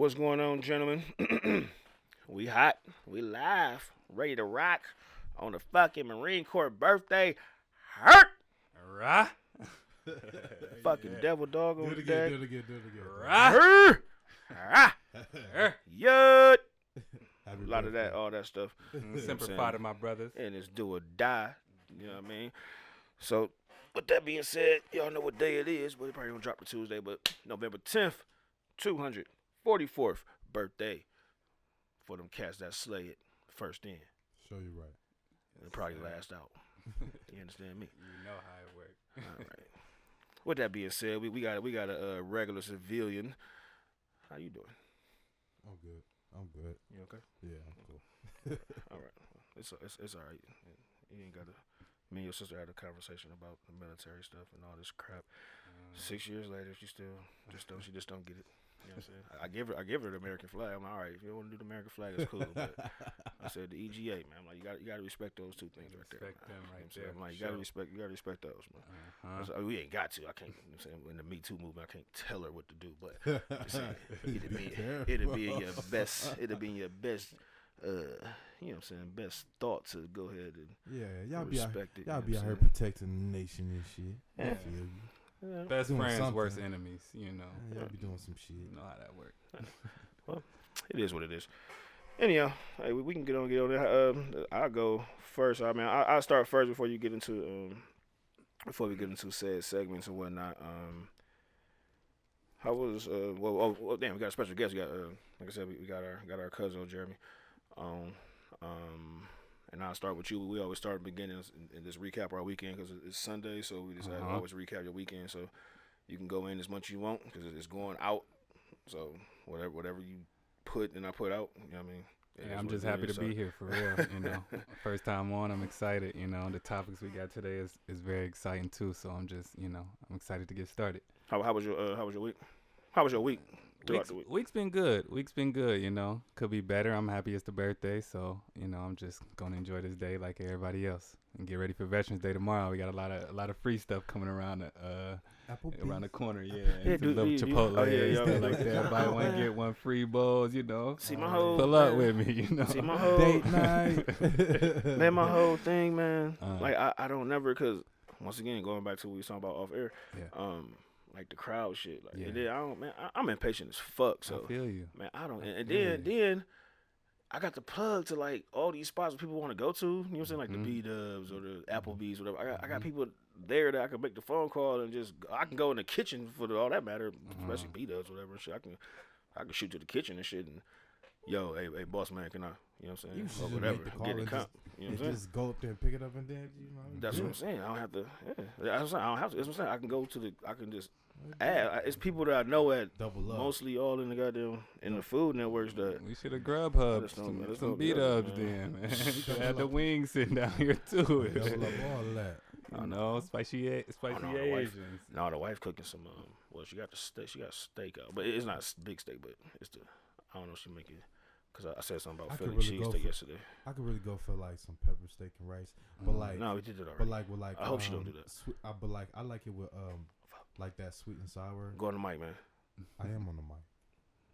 What's going on, gentlemen? We hot. We live. Ready to rock on the fucking Marine Corps birthday. Hurt! Rah. Fucking devil dog on Do the it deck. again, do it again, do it again. Rah. Hurt! Ah! Yut! Happy A lot of that, birthday. all that stuff. Semper Fi to my brothers. And it's do or die. You know what I mean? So, with that being said, y'all know what day it is, but it probably gonna drop to Tuesday, but November 10th, 244th birthday for them cats that slay it first in. Show you right. And probably last out. You understand me? You know how it works. All right. With that being said, we got a regular civilian. How you doing? I'm good. I'm good. You okay? Yeah, I'm cool. All right. It's all right. You ain't gotta. Me and your sister had a conversation about the military stuff and all this crap. 6 years later, she just don't get it. You know what I'm saying? I give her the American flag. I'm like, all right, if you don't want to do the American flag, it's cool. But I said the EGA, man. I'm like, you got to respect those two things right there. Respect them right You know what I'm saying? there, I'm like, for you got to respect those, man. I was Uh-huh. like, we ain't got to. I can't. You know what I'm saying? In the Me Too movement, I can't tell her what to do. But I'm saying, it'll be in your best. It'll be in your best. You know what I'm saying? Best thought to go ahead and Yeah, y'all be out, respect it. y'all you be know out what here I'm protecting the nation and shit. Yeah. I feel you. saying? Best Doing friends, something. worst enemies. You know. Y'all be doing some shit. You know how that works. It is what it is. Anyhow, hey, we can get on there. I'll go first. I mean, I'll start first before you get into before we get into said segments and whatnot. How was well damn, we got a special guest. We got like I said, we got our cousin Jeremy. And I'll start with you. We always start at the beginning and just recap our weekend because it's Sunday, so we just always recap your weekend. So you can go in as much as you want because it's going out. So whatever you put and I put out, you know what I mean? Yeah, I'm just happy to be here for real. You know, first time on, I'm excited. You know, the topics we got today is very exciting too. So I'm just, I'm excited to get started. How was your week? How was your week? Throughout the week? Week's been good. You know, could be better. I'm happy it's the birthday, so I'm just gonna enjoy this day like everybody else and get ready for Veterans Day tomorrow. We got a lot of free stuff coming around around the corner. Yeah, do little you- Chipotle yeah, stuff like that. Buy one man. get one free bowls. See my whole Pull up with me. See my whole Date night. man, my whole thing, man. Uh-huh. Like I don't never because once again going back to what we was talking about off air. Yeah. Like the crowd shit. Like Yeah. and then I don't man. I'm impatient as fuck. So I feel you. man, I don't. And Yeah. then I got the plug to like all these spots people want to go to. You know what I'm saying? Like the B Dubs or the Applebee's, whatever. I got people there that I can make the phone call and just I can go in the kitchen for all that matter, especially B Dubs, whatever shit. I can shoot to the kitchen and shit and yo, hey boss man, can I? You know what I'm saying? You Or should just whatever. make the call Get the and comp. You know what I'm saying? just go up there and pick it up and then, That's what I'm saying. I don't have to. Yeah. That's what I'm saying. I don't have to. That's what I'm saying. I can go to the. I can just add. It's people that I know at double up. mostly all in the goddamn in the food networks that. We should have Grubhub Just don't- some, just some don't beat do it, ups man. then, man. You should Double have the up. wings sitting down here too. Double up all of that. You know, spicy no, the wife- Asians. No, the wife cooking some. Well, she got the steak. She got steak out, but it's not big steak. But it's the. I don't know. If she make it. Cause I said something about I could Philly really go cheesesteak for- yesterday. I could really go for like some pepper steak and rice, but like, No, we did it already. but like with like. I hope she don't do that. But like, I like it with like that sweet and sour. Go on the mic, man. I am on the mic.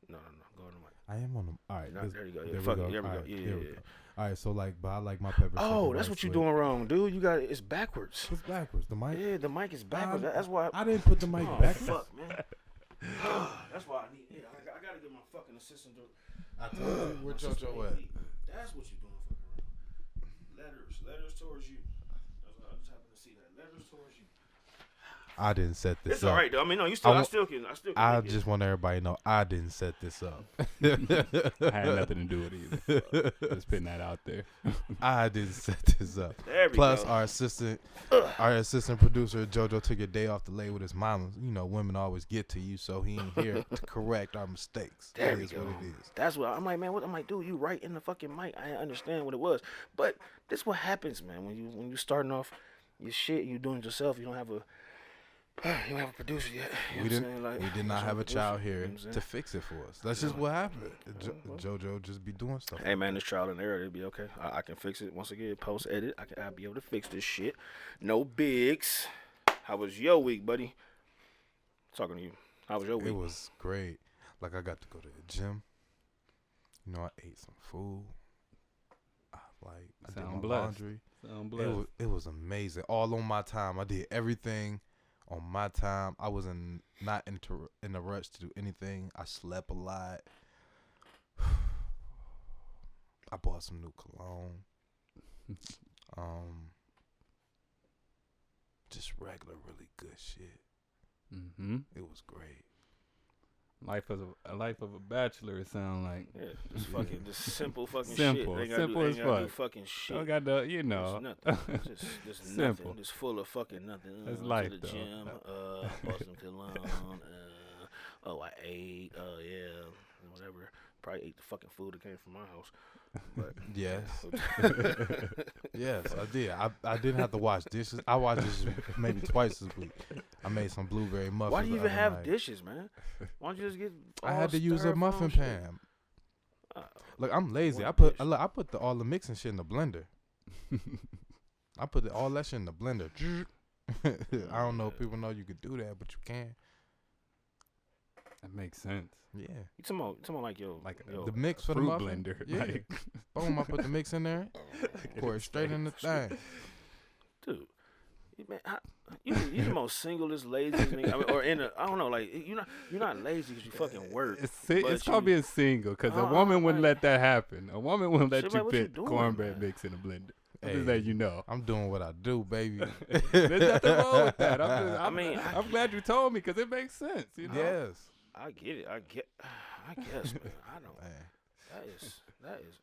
No. Go on the mic. I am on the. All right, No, this- there you go. there Yeah, we fuck go. it. There we All go. right, Yeah, there we yeah. go. All right, so like, but I like my pepper. steak Oh, and that's rice what you with- doing wrong, dude. You got it's backwards. It's backwards. The mic. Yeah, the mic is backwards. That's why. I didn't put the mic Oh, backwards. fuck, man. That's why I need. Yeah, I gotta get my fucking assistant to. I told you where my sister JoJo at. AP. That's what you doing, fucking around. Letters towards you. I just happen to see that. Letters towards you. I didn't set this It's up. all right though. I mean, no, you still. I want- still can. I make it. just want everybody to know I didn't set this up. I had nothing to do with it either. Just putting that out there. I didn't set this up. There we Plus, go. our assistant producer JoJo took a day off to lay with his mama. You know, women always get to you, so he ain't here to correct our mistakes. There That we is go. what it is. That's what I'm like, man. What I'm like, dude, you right in the fucking mic. I didn't understand what it was, but this what happens, man. When you starting off your shit, you doing it yourself. You don't have a producer yet. You know We what I'm saying? Like, did not there's no have a producer, child you know here what I'm saying? to fix it for us. That's just what happened. JoJo just be doing stuff. Hey man, this trial and error, it'll be okay. I can fix it once again. Post edit, I'll be able to fix this shit. No bigs. How was your week, buddy? Talking to you. How was your week? It was great. Like I got to go to the gym. You know, I ate some food. I did my laundry. Sound blessed. It was amazing. All on my time. I did everything on my time. I was not in a rush to do anything. I slept a lot. I bought some new cologne. Just regular, really good shit. Mm-hmm. It was great. Life of a bachelor. It sound like. Yeah, just simple fucking Simple. shit. Simple as fuck. Do fucking shit. Don't got the, you know. It's nothing. Just Simple. nothing. Just full of fucking nothing. That's life, to the though. gym. Bought some cologne. I ate. Yeah, whatever. Probably ate the fucking food that came from my house. But Yes. Yes, I did. I didn't have to wash dishes. I washed dishes maybe twice this week. I made some blueberry muffins. why do you the even other have night. dishes, man? Why don't you just get? I had to use a styrofoam muffin shit? pan. Look, I'm lazy. One I put dish. all the mixing shit in the blender. I put all that shit in the blender. I don't know if people know you could do that, but you can. That makes sense. Yeah. You talking about like yo, The mix for the Fruit muffin. blender. Yeah. Like, Boom, I put the mix in there. Pour it straight in the thing. dude. Man, you're the most singlest, laziest nigga. I mean, I don't know, like you're not lazy because you fucking work. it's called being single because a woman wouldn't let that happen. A woman wouldn't let Shit, you like, what you put doing, cornbread man? mix in a blender. Hey, Just that you know. I'm doing what I do, baby. There's nothing wrong with that. I'm I glad you told me because it makes sense. You know? Yes. I get it. I guess, man. I don't. Man, That is.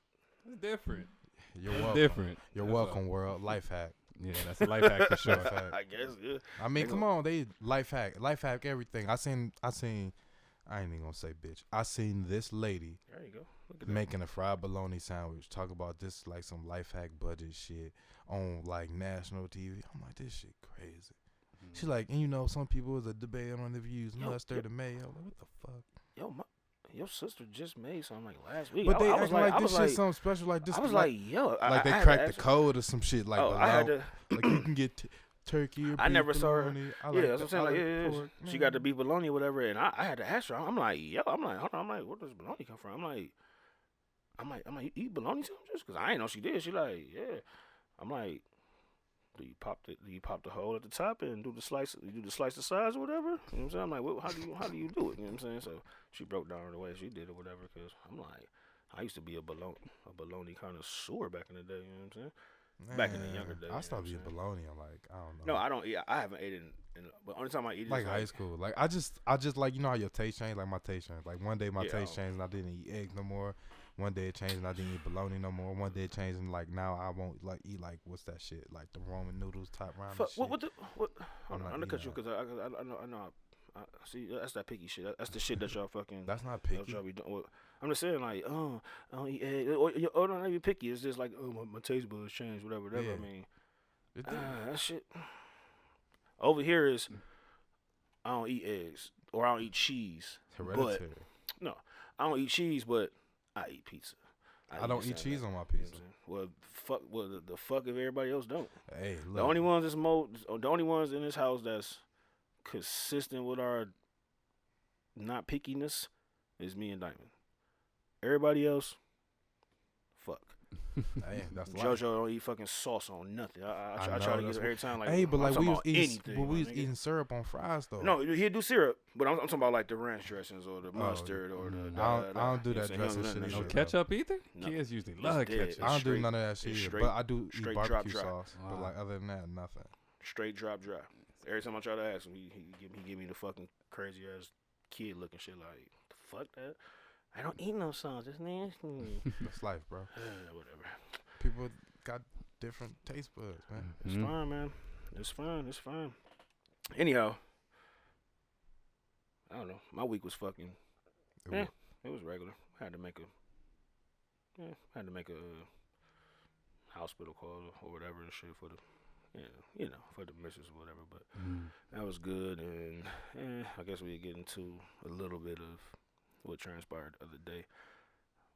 It's different. you're It's welcome. different. You're That's welcome, world. Life hack. Yeah, that's a life hack for sure. Life hack. I guess. Yeah. I mean, come on, they life hack everything. I seen. I ain't even gonna say bitch. I seen this lady There you go. Look at that. making a fried bologna sandwich. Talk about this like some life hack budget shit on like national TV. I'm like, this shit crazy. She's like, and you know, some people was a debate on if you use mustard or mayo. Like, what the fuck? Your sister just made something like last week. But they I was acting like I this was shit like, something special. Like this, I was like like, yo, they I had to cracked the ask her. code or some shit. Like, I had to. like you can get turkey or I beef never saw her. bologna. I Yeah, like that's what I'm saying. I Like, yeah, pork, she got the man. beef bologna or whatever, and I had to ask her. I'm like, yo, hold on. I'm like, where does bologna come from? I'm like, you eat bologna sandwiches? Because I ain't know she did. She like, yeah. I'm like, do you pop the hole at the top and do the slice? You do the slice the size or whatever? You know what I'm saying? I'm like, well, how do you do it? You know what I'm saying? So she broke down the way she did or whatever. Because I'm like, I used to be a bologna connoisseur back in the day. You know what I'm saying? Back in the younger days. I you stopped know eating what I'm bologna. I'm like, I don't know. No, I don't eat. I haven't eaten. But only time I eat is like high school. Like I just like, you know how your taste changed. Like my taste changed. Like one day my taste changed and I didn't eat eggs no more. One day it changed and I didn't eat bologna no more. One day it changed and like now I won't like eat like what's that shit, like the Roman noodles top ramen shit. What? I'm not I'm gonna cut you eating because I know. See, that's that picky shit. That's the shit that y'all fucking. That's not Y'all picky. be doing. Well, I'm just saying like, I don't eat egg. Or don't be picky. It's just like, my taste buds change, whatever. Yeah. I mean, It did. that shit. Over here is, I don't eat eggs or I don't eat cheese. Hereditary. I don't eat cheese, but I eat pizza. I don't eat cheese on my You know pizza. what I'm saying? Well, fuck. Well, the fuck if everybody else don't. Hey, look. The only ones in this house that's consistent with our not pickiness is me and Diamond. Everybody else, fuck. Hey, that's life. JoJo don't eat fucking sauce on nothing. I I try know, to get that's her every time. Like, Hey, but I'm like talking we was about eating, anything, but we my was nigga. eating syrup on fries though. No, he'll do syrup, but I'm talking about like the ranch dressings or the mustard or the. I don't do you know that what I'm saying? dressing He don't do shit none of No either. that ketchup either? No. Kids usually It's love dead. ketchup. It's I don't do straight- none of that shit it's either, straight- but I do eat straight barbecue drop. sauce. But Wow. like other than that, nothing. Straight drop dry. Every time I try to ask him, he give me the fucking crazy ass kid looking shit like, fuck that. I don't eat no sauce. It's nasty. That's life, bro. Whatever. People got different taste buds, man. It's Mhm. fine, man. It's fine. Anyhow, I don't know. My week was fucking. It It was regular. Had to make a hospital call or whatever and shit for the, for the missus or whatever. But Mm. that was good, and I guess we get into a little bit of what transpired the other day.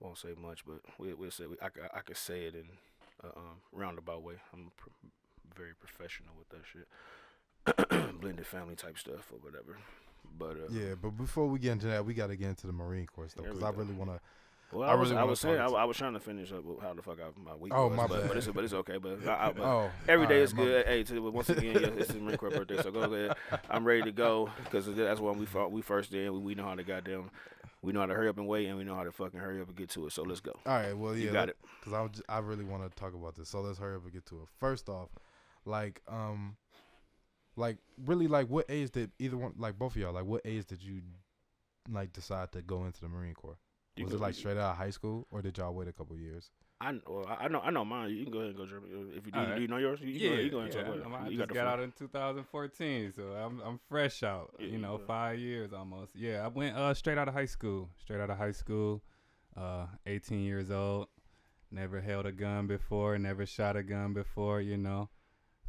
Won't say much, but we'll say I could say it in a roundabout way. I'm very professional with that shit, blended family type stuff or whatever. But yeah, but before we get into that, we got to get into the Marine Corps stuff because I really want to. Well, I was trying to finish up with how the fuck my week was. My bad. But it's okay. But every day is good. Hey, once again, it's the Marine Corps birthday, so go ahead. I'm ready to go because that's when we first did. We know how to we know how to hurry up and wait, and we know how to fucking hurry up and get to it. So let's go. All right, well, yeah, you got it. Because I really want to talk about this. So let's hurry up and get to it. First off, really, what age did either one, both of y'all, what age did you decide to go into the Marine Corps? Was it straight out of high school, or did y'all wait a couple years? I know mine. You can go ahead and go, Jeremy. If you do, right. do you know yours? You go ahead and talk about it. I just got out in 2014, so I'm fresh out. 5 years almost. Yeah, I went straight out of high school. 18 years old. Never held a gun before. Never shot a gun before.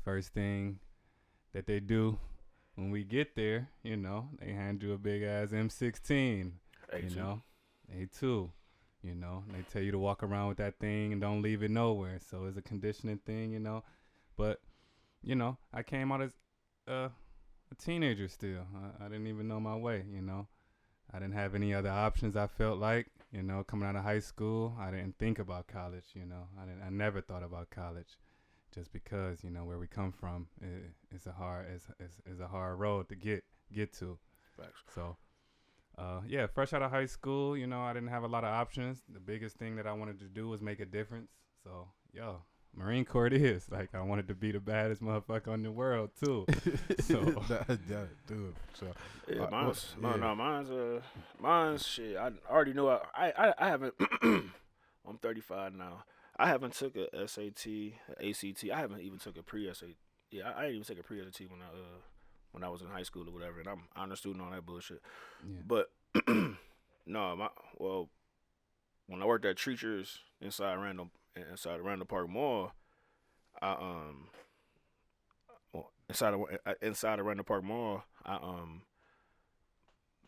First thing that they do when we get there, they hand you a big ass M16. A2, they tell you to walk around with that thing and don't leave it nowhere. So it's a conditioning thing, But, I came out as a teenager still. I didn't even know my way, I didn't have any other options, I felt like, coming out of high school. I didn't think about college, I never thought about college just because, where we come from, it's a hard road to get to. Facts. So. Fresh out of high school, I didn't have a lot of options. The biggest thing that I wanted to do was make a difference. So, Marine Corps it is. I wanted to be the baddest motherfucker in the world, too. So, dude. So, mine's shit. I already know. I haven't. I'm 35 now. I haven't took a SAT, ACT. I haven't even took a pre-SAT. Yeah, I didn't even take a pre-SAT when I was in high school or whatever, and I'm honor student on that bullshit. Yeah. But when I worked at Treachers inside Randall Park Mall, inside of Randall Park Mall,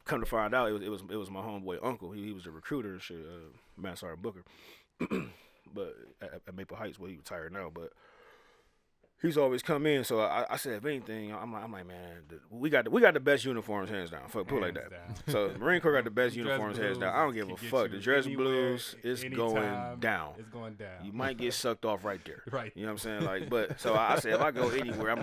come to find out it was my homeboy uncle. He was a recruiter and shit, Master Sergeant Booker, but at Maple Heights, he retired now, but. He's always come in, so I said, if anything, I'm like, man, we got the best uniforms, hands down. Put it like that. So Marine Corps got the best uniforms, hands down. I don't give a fuck. The dress blues is going down. It's going down. You might get sucked off right there. Right. You know what I'm saying? But so I said, if I go anywhere, I'm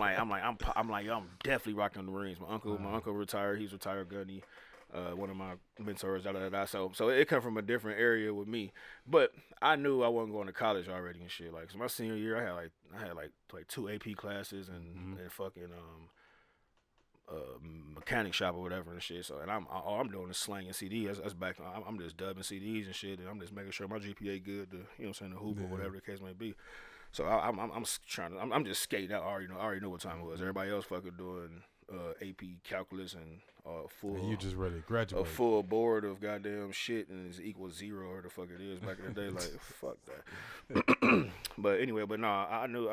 definitely rocking the Marines. My uncle retired. He's retired gunny. One of my mentors, So it come from a different area with me, but I knew I wasn't going to college already and shit. So my senior year, I had 2 AP classes and fucking mechanic shop or whatever and shit. So and all I'm doing is slanging CDs. That's back. I'm just dubbing CDs and shit, and I'm just making sure my GPA good to the hoop or whatever the case may be. So I'm just skating out. I already know what time it was. Everybody else fucking doing AP calculus and full. And you just ready to graduate. A full board of goddamn shit and it's equals 0 or the fuck it is back in the day. Fuck that. But anyway, I knew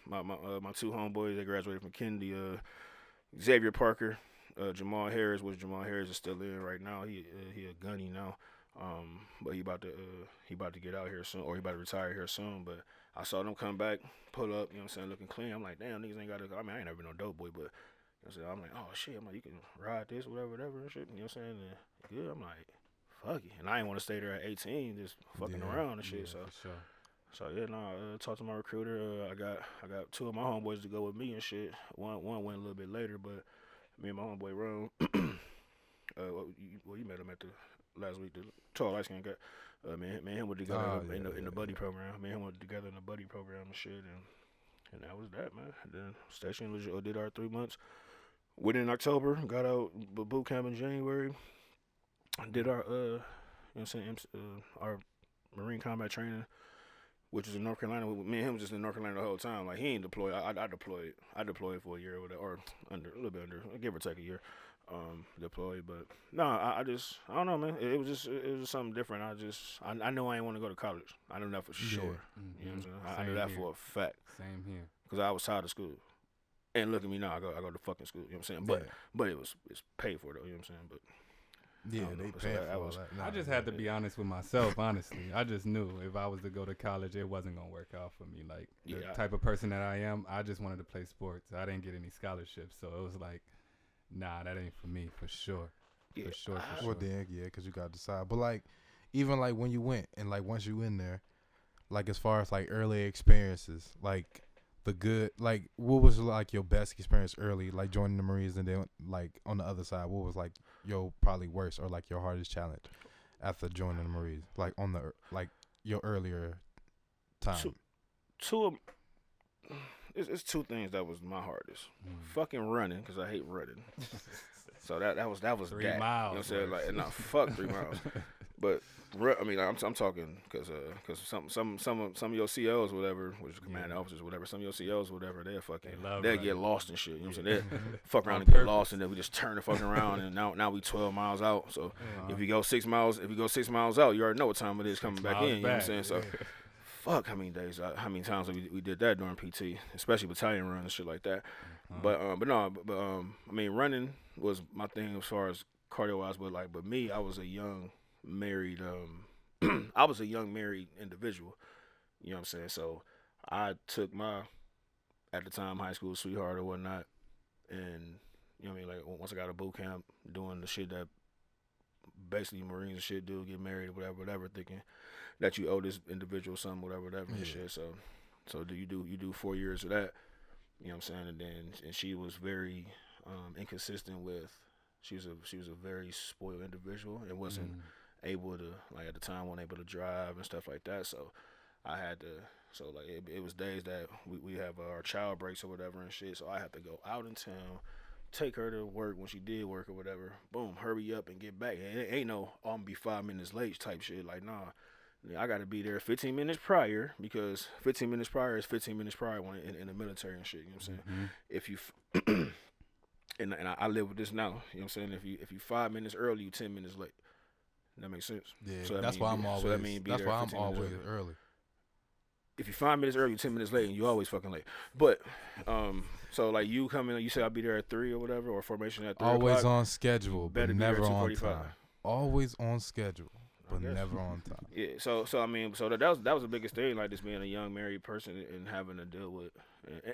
my 2 homeboys that graduated from Kennedy, Xavier Parker, Jamal Harris, which Jamal Harris is still in right now. He a gunny now. But he about to get out here soon, or he about to retire here soon. But I saw them come back, pull up, looking clean. I'm like, damn, niggas ain't got to. I ain't never been no dope boy, but I'm like, oh shit. I'm like, you can ride this, whatever, and shit. You know what I'm saying? And good. I'm like, fuck it. And I ain't want to stay there at 18, just fucking around and shit. So talked to my recruiter. I got 2 of my homeboys to go with me and shit. One went a little bit later, but me and my homeboy Ron. You met him at the last week. The tall light skin guy. Me and him were together in the buddy program. Me and him were together in the buddy program and shit, and that was that, man. And then station did our 3 months. Went in October, got out boot camp in January. Did our our Marine combat training, which was in North Carolina. Me and him was just in North Carolina the whole time. He ain't deployed. I deployed. I deployed for a year or whatever, or a little bit under, give or take a year. Deployed, but no, I don't know, man. It was just something different. I know I ain't want to go to college. I know that for sure. Mm-hmm. You know what I'm saying? I knew that for a fact. Same here. Because I was tired of school. And look at me now. I go to fucking school. You know what I'm saying? But it's paid for though. You know what I'm saying? But yeah, they paid for that. I just had to be honest with myself. Honestly, I just knew if I was to go to college, it wasn't gonna work out for me. The type of person that I am, I just wanted to play sports. I didn't get any scholarships, so it was like Nah, that ain't for me, for sure. Yeah, For sure, for Well sure. then, yeah, because you got to decide. But like, even like when you went and like once you in there, like as far as like early experiences, like the good, like what was like your best experience early, like joining the Marines, and then like on the other side, what was like your probably worst or like your hardest challenge after joining the Marines, like on the like your earlier time. two of it's two things that was my hardest. Fucking running, because I hate running. So that was 3 that. miles. You know what I'm saying? worse. Like, nah, fuck 3 miles. But I mean, I'm talking because some of your COs or whatever, which is commanding officers or whatever, some of your COs or whatever, they'll get lost and shit. You know what I'm saying? They fuck around On and get purpose. lost, and then we just turn the fucking around, and now we 12 miles out. So if you go 6 miles, out, you already know what time it is coming back in. You know what I'm saying? So fuck how many days, how many times we did that during PT, especially battalion runs and shit like that. But I mean, running was my thing as far as cardio wise. But me, I was a young married I was a young married individual. You know what I'm saying? So I took my, at the time, high school sweetheart or whatnot, and you know what I mean, like once I got to boot camp, doing the shit that basically Marines and shit do, get married or whatever, thinking that you owe this individual something, whatever and shit. So you do 4 years of that. You know what I'm saying? And she was very inconsistent with. She was a very spoiled individual and wasn't able to, like at the time, wasn't able to drive and stuff like that. So I had to. So like it was days that we have our child breaks or whatever and shit. So I had to go out in town, take her to work when she did work or whatever. Boom, hurry up and get back. And it ain't no I'm gonna be 5 minutes late type shit. Like nah. I got to be there 15 minutes prior, because 15 minutes prior is 15 minutes prior when in the military and shit. You know what I'm saying? If you and I live with this now. You know what I'm saying? If you 5 minutes early, you 10 minutes late. That makes sense. Yeah, So that's why I'm always. That's why I'm always early. If you 5 minutes early, you 10 minutes late, and you always fucking late. But so like you come in, you say I'll be there at 3 or whatever, or formation at 3 Always o'clock. on schedule, but Better be never there at on 2:45. time. Always on schedule, but guess. never on time. Yeah, so I mean, so that was the biggest thing, like just being a young married person and having to deal with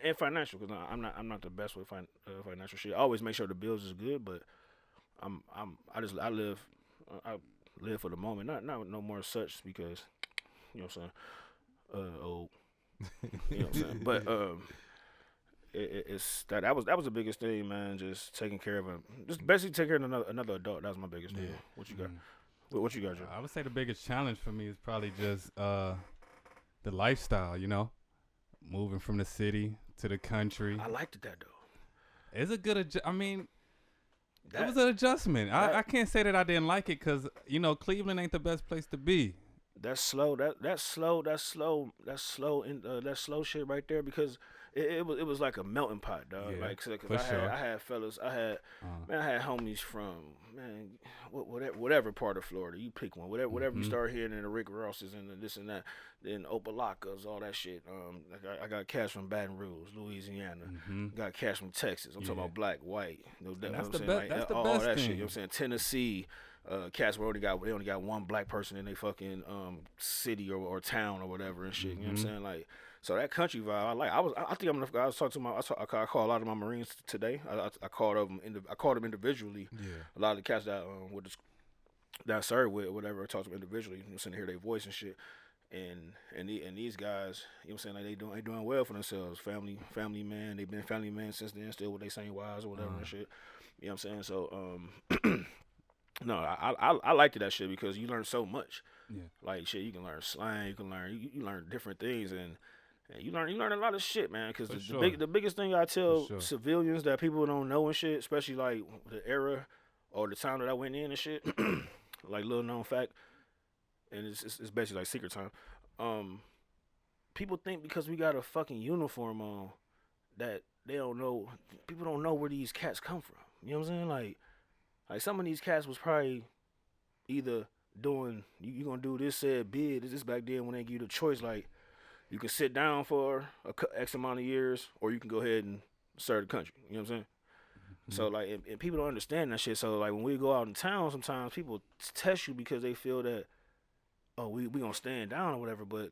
and financial, because I'm not the best with financial shit. I always make sure the bills is good, but I live for the moment, not no more such, because you know what I'm saying, old, you know what I'm saying, but it's that was the biggest thing, man. Just taking care of him, just basically taking care of another adult. That was my biggest thing. What you got? What you got, Joe? I would say the biggest challenge for me is probably just the lifestyle, you know, moving from the city to the country. I liked that though. It's a good it was an adjustment. I can't say that I didn't like it, because, you know, Cleveland ain't the best place to be. That's slow. That's slow shit right there, because it was like a melting pot, dog. Yeah, like, cause sure. I had fellas, I had homies from whatever part of Florida. You pick one, whatever you start hearing in the Rick Rosses and this and that, then Opalakas, all that shit. I got cats from Baton Rouge, Louisiana. Got cats from Texas. I'm talking about black, white. That's the best all thing. that shit. You know what I'm saying? Tennessee. Cats where they only got one black person in their fucking city or town or whatever and shit. You know what I'm saying? Like, so that country vibe, I like. I was talking to I called a lot of my Marines today. I called them individually. Yeah. A lot of the cats that that I served with or whatever, I talked to them individually. You know, to hear their voice and shit. And these guys, you know what I'm saying, like they doing well for themselves. Family man. They've been family man since then, still with their same wives or whatever and shit. You know what I'm saying? So no, I liked that shit, because you learn so much. Yeah. Like shit, you can learn slang, you learn different things, and you learn a lot of shit, man. Because the biggest thing I tell civilians that people don't know and shit, especially like the era or the time that I went in and shit, like little known fact, and it's basically like secret time. People think because we got a fucking uniform on that they don't know. People don't know where these cats come from. You know what I'm saying? Like some of these cats was probably either doing, you gonna do this said bid. This back then when they give you the choice, like you can sit down for X amount of years, or you can go ahead and serve the country. You know what I'm saying? So like, and people don't understand that shit. So like when we go out in town, sometimes people test you because they feel that, oh, we gonna stand down or whatever, but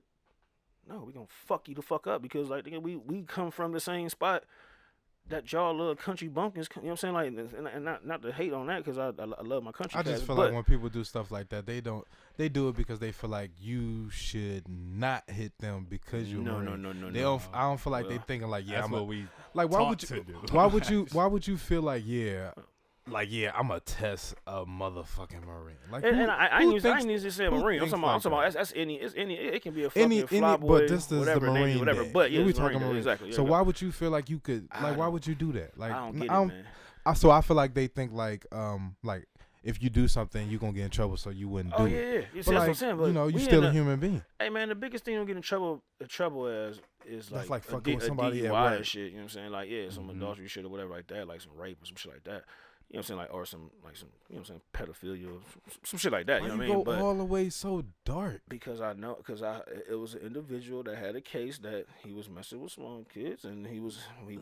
no, we gonna fuck you the fuck up, because like we come from the same spot that y'all little country bumpkins. You know what I'm saying? Like, and not to hate on that because I love my country. I just feel like when people do stuff like that, they do it because they feel like you should not hit them because you're no. I don't feel like they thinking like, yeah, that's what we like. Why would you? do. Why would you feel like, yeah? Like, yeah, I'm gonna test a motherfucking Marine. Like, and I ain't need to say a Marine. I'm talking about that's any. It can be a fucking flyboy, but this is whatever, the Marine Navy, whatever. Day. But yeah, we it's talking Marine Day, exactly. So yeah, why would you feel like you could? Like, why would you do that? Like, I don't get it, man. So I feel like they think like if you do something, you're gonna get in trouble, so you wouldn't do it. Yeah. You see, But that's like, what I'm saying. But you know, you still a human being. Hey man, the biggest thing you don't get in trouble as is That's like fucking with somebody at DUI work. and shit. You know what I'm saying? Like some adultery shit or whatever like that, like some rape or some shit like that. You know what I'm saying? Like or some you know what I'm saying, pedophilia, some shit like that. You know what I mean? But all the way so dark. Because it was an individual that had a case that he was messing with small kids, and he was We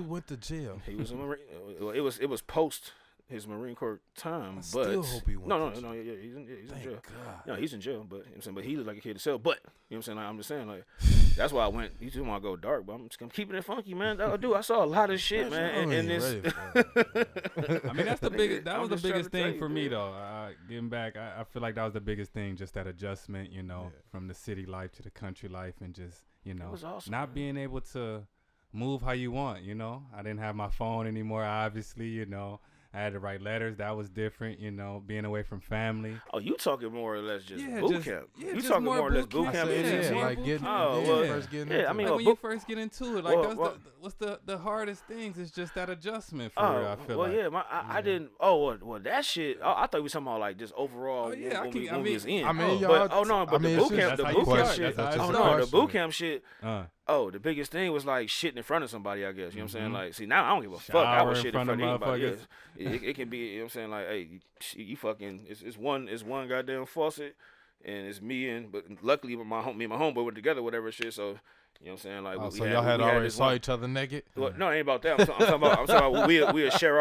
went to jail. He was a Marine. It was post his Marine Corps time, but still hope he went no, to jail. yeah, he's in jail. God. No, he's in jail, but you know what I'm saying, but he looked like a kid to sell. But you know what I'm saying, like, I'm just saying, like, that's why I went. You two want to go dark, but I'm keeping it funky, man. I saw a lot of shit, man, and this. I mean, that's the biggest. That was the biggest thing you, for man. me, though. Getting back, I feel like that was the biggest thing, just that adjustment, you know, from the city life to the country life, and just, you know, was awesome, not man. being able to move how you want. You know, I didn't have my phone anymore. Obviously, you know. I had to write letters. That was different, you know, being away from family. Oh, you talking more or less just Yeah, boot camp? Yeah, You just talking more more or less boot boot camp. camp? Yeah, like first getting into I mean, like a when book- you first get into it, like Well, what's the hardest things is just that adjustment for real, I feel like. yeah, I didn't. Oh, well, that shit. I thought we were talking about like just overall. Oh, yeah, when we was in. I mean, but y'all. the boot camp, that's how you shit. start. That's how Oh you no, start. the boot camp shit. Uh, The biggest thing was like shitting in front of somebody. I guess you know what I'm saying. Like, see, now I don't give a fuck. I was Shower in shitting in front of front of anybody. motherfuckers. Yeah. It can be. You know what I'm saying. Like, hey, you fucking. It's one goddamn faucet, and it's me and. But luckily, me and my homeboy were together, whatever shit. So. You know what I'm saying? Like, so y'all had already saw each other naked? Well, no, it ain't about that. I'm talking about we'll share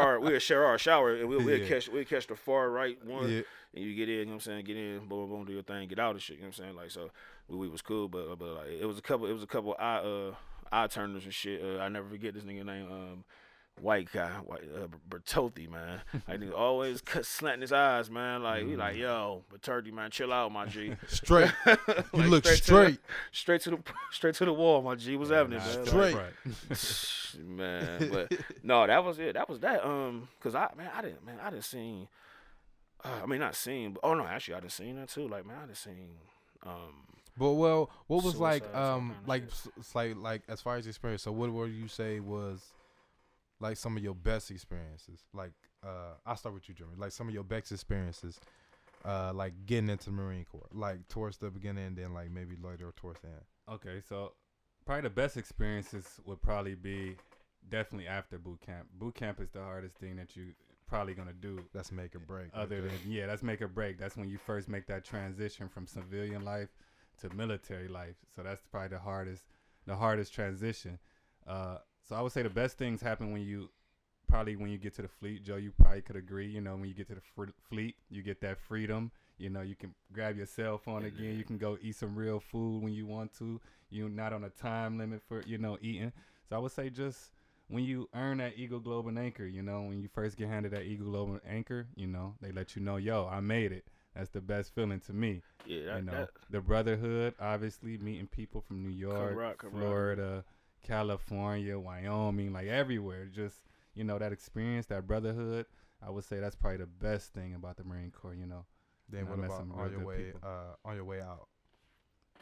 our shower, and we'll catch the far right one, and you get in. You know what I'm saying? Get in, boom, boom, do your thing, get out and shit. You know what I'm saying? Like, so we was cool, but like it was a couple eye turners and shit. I never forget this nigga name. White guy, Bertoldi, man. Like, he always slanting his eyes, man. Like, we like, yo, Bertoldi, man, chill out, my G. Straight. You Like, look straight to the wall, my G. What's happening, man? Straight. Man, but no, that was it. That was that. Cause I didn't seen. I mean, not seen, but actually, I didn't seen that too. Like, man, I didn't seen. But what was suicide, like some kind of like as far as experience? So what would you say was like some of your best experiences? Like I'll start with you, Jeremy. Like some of your best experiences, like getting into the Marine Corps, like towards the beginning, and then like maybe later towards the end. Okay, so probably the best experiences would probably be definitely after boot camp. Boot camp is the hardest thing that you probably gonna do. That's make or break. That's make or break. That's when you first make that transition from civilian life to military life. So that's probably the hardest transition. So I would say the best things happen when you get to the fleet. Joe, you probably could agree. You know, when you get to the fleet, you get that freedom. You know, you can grab your cell phone again. You can go eat some real food when you want to. You're not on a time limit for, you know, eating. So I would say just when you earn that Eagle Globe and Anchor, you know, when you first get handed that Eagle Globe and Anchor, you know, they let you know, yo, I made it. That's the best feeling to me. Yeah, you know, the brotherhood, obviously, meeting people from New York, Florida, California, Wyoming, like everywhere. Just, you know, that experience, that brotherhood, I would say that's probably the best thing about the Marine Corps, you know. Then what about on your way out?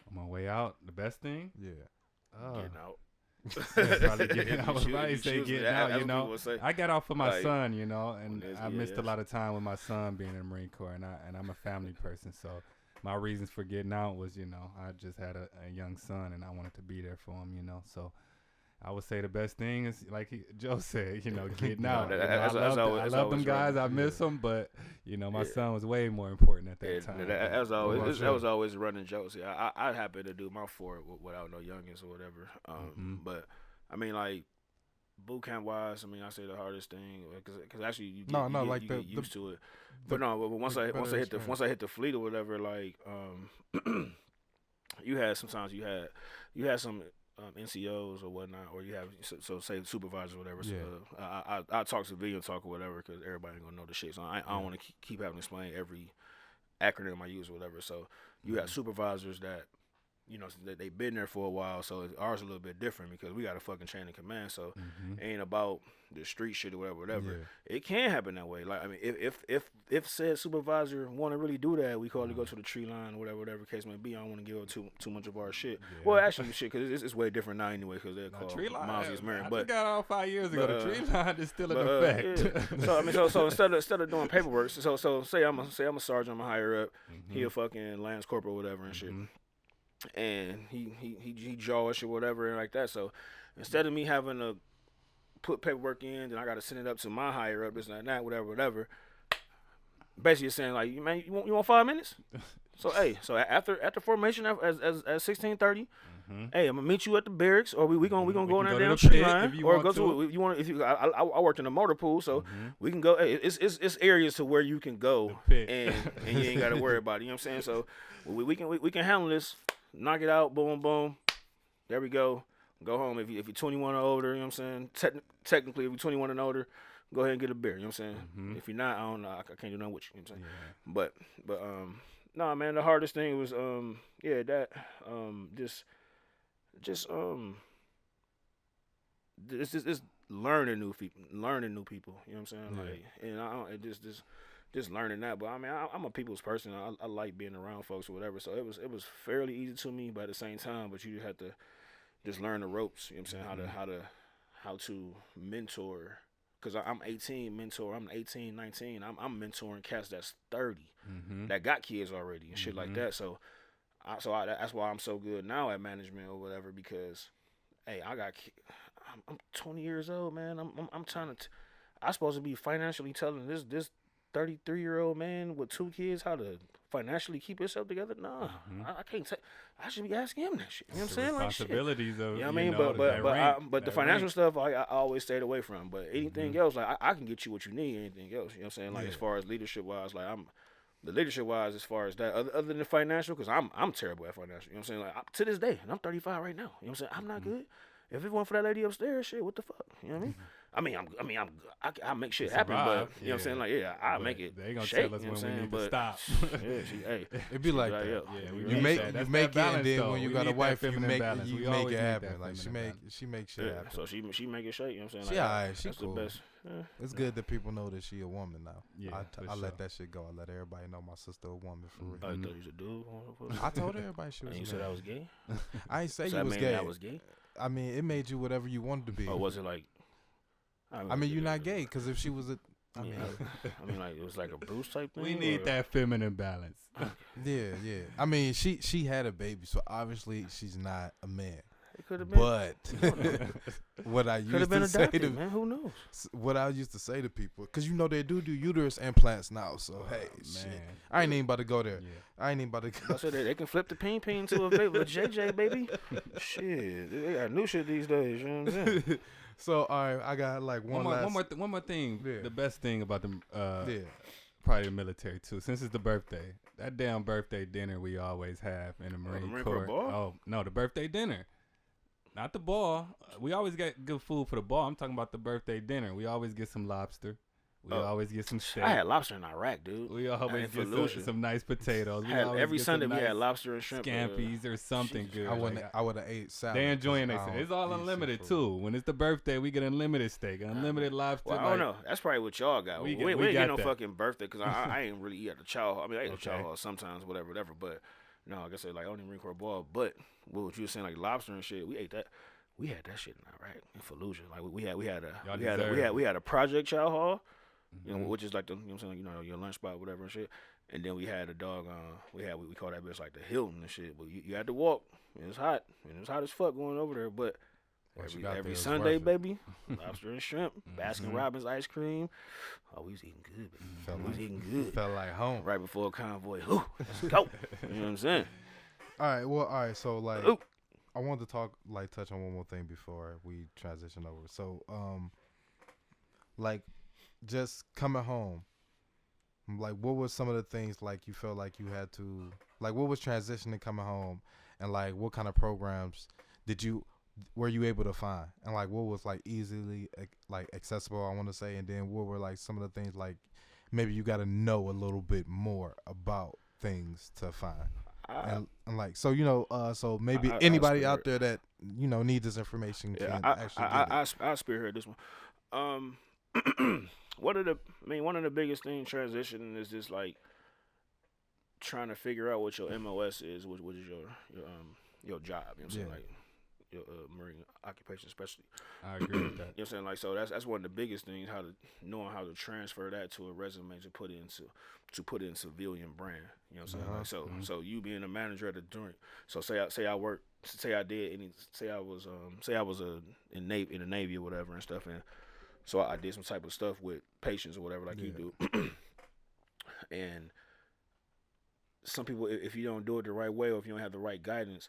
On my way out, the best thing? Yeah. Getting out. Probably getting out. I was about to say getting out, you know. I got out for my son, you know, and I missed a lot of time with my son being in the Marine Corps, and I'm a family person, so my reasons for getting out was, you know, I just had a young son, and I wanted to be there for him, you know, so I would say the best thing is, like Joe said, you know, getting out. I love them guys. I miss them, but, you know, my son was way more important at that time. That was always running jokes. Yeah, I happy to do my four without no youngins or whatever. But, I mean, like, boot camp wise, I mean, I say the hardest thing because actually you get used to it. But once I hit the fleet or whatever, like, you had some NCOs or whatnot, or you have so say supervisors or whatever. Yeah. So, I talk to video talk or whatever because everybody ain't gonna know the shit. So I don't want to keep having to explain every acronym I use or whatever. So you have supervisors that, you know, they've been there for a while, so ours a little bit different because we got a fucking chain of command. So it ain't about the street shit or whatever. Yeah. It can happen that way. Like, I mean, if said supervisor want to really do that, we call it go to the tree line or whatever case may be. I don't want to give up too much of our shit. Yeah. Well, actually, shit, because it's way different now anyway, because they're called Miles married. But got all 5 years ago. The tree line is still in effect. Yeah. So I mean, so instead of doing paperwork, so say I'm a sergeant, I'm a higher up, he a fucking lance corporal or whatever and shit. And he draw us or whatever and like that. So instead of me having to put paperwork in, then I got to send it up to my higher up, this and that, whatever. Basically, saying like, man, you want 5 minutes? So so after formation at 16:30, hey, I'm gonna meet you at the barracks, or we gonna go in that damn tree line, or go to if you want. If you, I worked in a motor pool, so we can go. Hey, it's areas to where you can go, and you ain't got to worry about it. You know what I'm saying? So we can handle this. Knock it out, boom, boom. There we go. Go home. If you're 21 or older, you know what I'm saying? Technically, if you're 21 and older, go ahead and get a beer. You know what I'm saying? If you're not, I don't know. I can't do nothing with you. You know what I'm saying? But no, man. The hardest thing was it's learning new people. You know what I'm saying? Like, and I don't just learning that. But I mean, I'm a people's person. I like being around folks or whatever. So it was fairly easy to me, but at the same time, but you have to just learn the ropes. You know what I'm saying? How to mentor. Because I'm 18, mentor. I'm 18, 19. I'm mentoring cats that's 30 that got kids already and shit like that. So that's why I'm so good now at management or whatever. Because hey, I'm 20 years old, man. I'm trying to. I'm supposed to be financially telling this 33-year-old man with 2 kids how to financially keep himself together. Nah, I can't say. I should be asking him that shit. You know what I'm saying? Responsibilities like, of, you know what I mean? But the financial stuff, I always stayed away from. But anything else, like I can get you what you need. Anything else, you know what I'm saying? Like as far as leadership wise, like as far as that, other than the financial, because I'm terrible at financial. You know what I'm saying? Like to this day, and I'm 35 right now. You know what I'm saying? I'm not good. If it weren't for that lady upstairs, shit, what the fuck? You know what I mean? I make shit happen, but you know what I'm saying? Like, I make it. They gonna shake, tell us you know when we need but, to stop. It'd be like that. You make it, and then when you got a wife, you make it happen. Like she makes shit happen. So she make it shake. You know what I'm saying? She like, alright. She cool. The best. It's good that people know that she a woman now. Yeah, I let that shit go. I let everybody know my sister a woman for real. I thought you was a dude. I told everybody she was. And you said I was gay. I ain't say so you was gay. I was gay. I mean, it made you whatever you wanted to be. Or was it like? I mean, you're not gay because if she was a, I mean, like it was like a Bruce type thing. We need that feminine balance. Yeah. I mean, she had a baby, so obviously she's not a man. It could have been. But what I used to say to man, who knows? What I used to say to people, because you know they do uterus implants now. So hey, shit, I ain't even about to go there. Yeah. I ain't even about to go. I said they can flip the peen to a JJ baby. Shit, they got new shit these days. You know what I'm saying? So all right, I got like one more thing. Yeah. The best thing about the probably the military too, since it's the birthday. That damn birthday dinner we always have in the Marine Corps. Oh no, the birthday dinner. Not the ball. We always get good food for the ball. I'm talking about the birthday dinner. We always get some lobster. We always get some steak. I had lobster in Iraq, dude. We always get some nice potatoes. Every Sunday we had lobster and shrimp. Scampies or something good. I would have ate salad. They enjoying it. It's all unlimited too. When it's the birthday, we get unlimited steak, unlimited lobster. Well, I don't know. That's probably what y'all got. We ain't get no fucking birthday because I ain't really eat at the chow hall. I mean, I eat at the chow hall sometimes, whatever. But no, like I said, like only Marine Corps ball. But what you were saying, like lobster and shit, we ate that. We had that shit in Iraq in Fallujah. Like we had a project chow hall, you know, which is like the you know what I'm saying, like, you know, your lunch spot, whatever and shit. And then we had a dog. We call that bitch like the Hilton and shit. But you had to walk. It was hot. And it was hot as fuck going over there. But every Sunday, baby, lobster and shrimp, Baskin Robbins ice cream. Oh, we was eating good, baby. We was eating good. Felt like home. Right before a convoy. Ooh, let's go. You know what I'm saying? All right. So like. I wanted to touch on one more thing before we transition over. So, like, just coming home, like, what was some of the things, like, you felt like you had to, like, what was transitioning coming home, and, like, what kind of programs did you were you able to find, and like what was like easily like accessible, I want to say, and then what were like some of the things like maybe you got to know a little bit more about things to find. And like so so maybe anybody out there that needs this information can actually get it. I spearhead this one. One of the biggest things transitioning is just like trying to figure out what your MOS is, which is your job. You know what I'm saying? Like your marine occupation specialty. I agree with that. You know what I'm saying? Like, so that's one of the biggest things, knowing how to transfer that to a resume to put it in civilian brand. You know what I'm saying? Like, so you being a manager at a joint. So say I was in the Navy or whatever and stuff, and so I did some type of stuff with patients or whatever, like you do. And some people, if you don't do it the right way, or if you don't have the right guidance,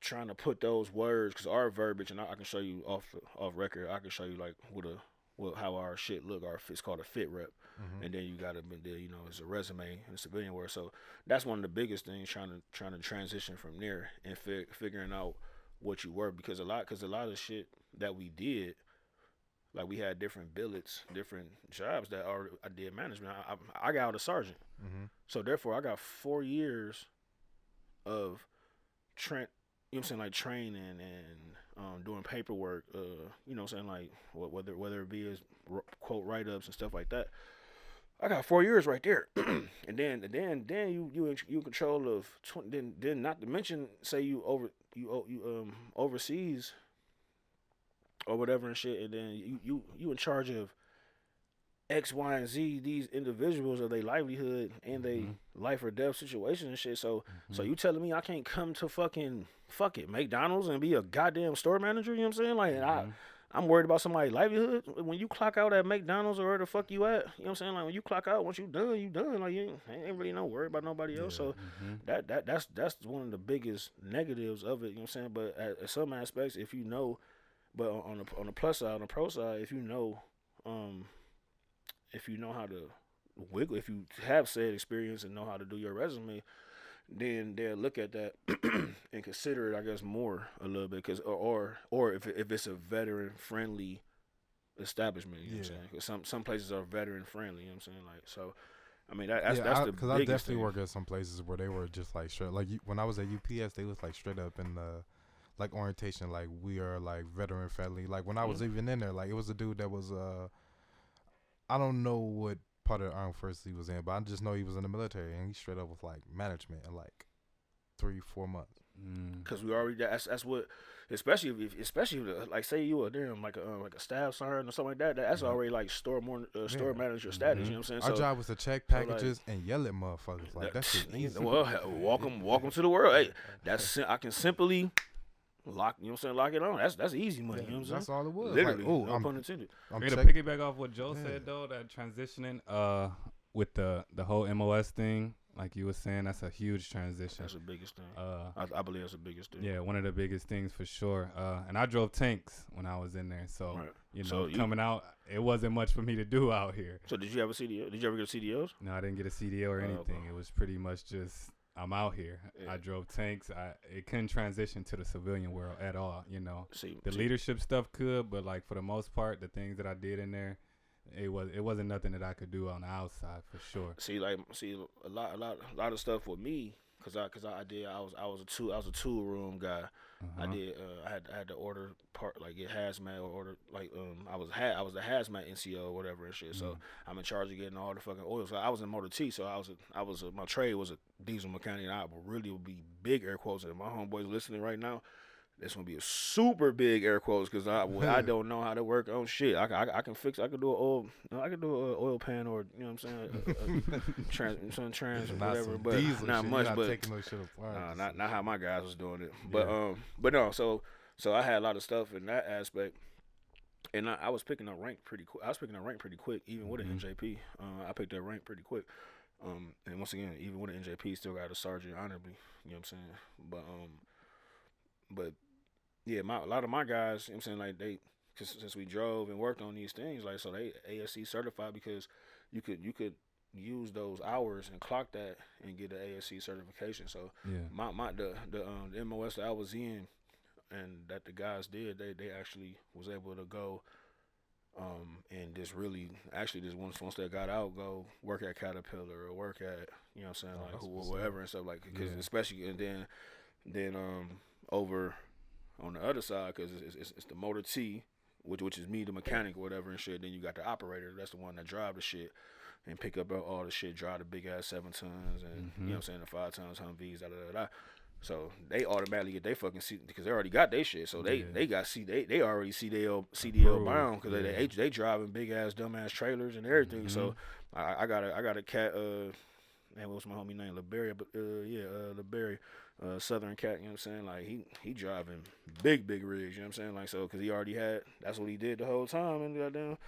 trying to put those words, because our verbiage, and I can show you off record, I can show you like how our shit look. It's called a fit rep, and then you got to, it's a resume in civilian world. So that's one of the biggest things, trying to transition from there and figuring out what you were, because a lot of shit that we did, like we had different billets, different jobs that I did management. I got out a sergeant, so therefore I got 4 years of you know what I'm saying, like training and doing paperwork, you know what I'm saying, like whether it be as quote write-ups and stuff like that. I got 4 years right there. and then you in control of 20, then not to mention, say you overseas or whatever and shit, and then you in charge of X, Y, and Z, these individuals, of their livelihood and they life or death situation and shit. So you telling me I can't come to fucking McDonald's and be a goddamn store manager? You know what I'm saying? Like I'm worried about somebody's livelihood. When you clock out at McDonald's or where the fuck you at, you know what I'm saying? Like when you clock out, once you done. Like you ain't really no worry about nobody else. So that's one of the biggest negatives of it. You know what I'm saying? But at some aspects, if you know, but on the plus side, on the pro side, if you know how to wiggle, if you have said experience and know how to do your resume, then they'll look at that and consider it, I guess, more a little bit, cause or if it's a veteran friendly establishment, you know what I'm saying? Cause some places are veteran friendly, you know what I'm saying? Like, so I mean that's the biggest because I definitely thing. worked at some places where they were just like straight, like when I was at UPS, they was like straight up in the like orientation, like we are like veteran friendly. Like when I was even in there, like it was a dude that was I don't know what part of the armed forces he was in, but I just know he was in the military, and he straight up was like management in like 3-4 months. Because we already that's what, especially if like say you were there like a staff sergeant or something like that. That's already like store manager status. You know what I'm saying? Our job was to check packages and yell at motherfuckers. Like that's easy. Well, welcome to the world. Hey, I can simply lock. You know what I'm saying? Lock it on. That's easy money. You know what I'm saying? That's all it was. Literally, like, no pun intended. To piggyback off what Joe said though, that transitioning with the whole MOS thing, like you were saying, that's a huge transition. That's the biggest thing. I believe that's the biggest thing. Yeah, one of the biggest things for sure. And I drove tanks when I was in there, so coming out, it wasn't much for me to do out here. So did you have a CDO? Did you ever get CDOs? No, I didn't get a CDO or anything. It was pretty much just, I'm out here. Yeah. I drove tanks. It couldn't transition to the civilian world at all. The leadership stuff could, but like for the most part, the things that I did in there, it wasn't nothing that I could do on the outside for sure. A lot of stuff with me, cause I was a tool room guy. I had to order part, like get hazmat or order, like I was the hazmat NCO or whatever and shit. So I'm in charge of getting all the fucking oil. So I was in motor T. So my trade was a diesel mechanic. And I would be big air quotes. And my homeboys listening right now, this gonna be a super big air quotes, because I don't know how to work on shit. I can do an oil pan, or you know what I'm saying, trans or whatever, but not much. But taking those shit apart. Not how my guys was doing it. But no. So I had a lot of stuff in that aspect, and I was picking up rank pretty quick. Even with an NJP, I picked up rank pretty quick. And once again, even with an NJP, still got a sergeant honorably. You know what I'm saying? But yeah, a lot of my guys, you know what I'm saying, like since we drove and worked on these things, like, so they ASC certified, because you could use those hours and clock that and get the ASC certification. So the MOS that I was in that the guys did, they actually was able to go and just really actually just once they got out, go work at Caterpillar or work at, you know what I'm saying, like whoever and stuff, like, because especially, and then over on the other side, because it's the motor T, which is me, the mechanic or whatever and shit. Then you got the operator, that's the one that drive the shit and pick up all the shit, drive the big ass 7 tons and you know what I'm saying, the 5 tons Humvees, da da da. So they automatically get their fucking seat because they already got their shit. So they got they already CDL bound because they driving big ass dumbass trailers and everything. So I got a cat. Man, what's my homie name? LeBerry, but LeBerry, Southern cat. You know what I'm saying? Like he driving big rigs. You know what I'm saying? Like, so because he already had, that's what he did the whole time, and goddamn.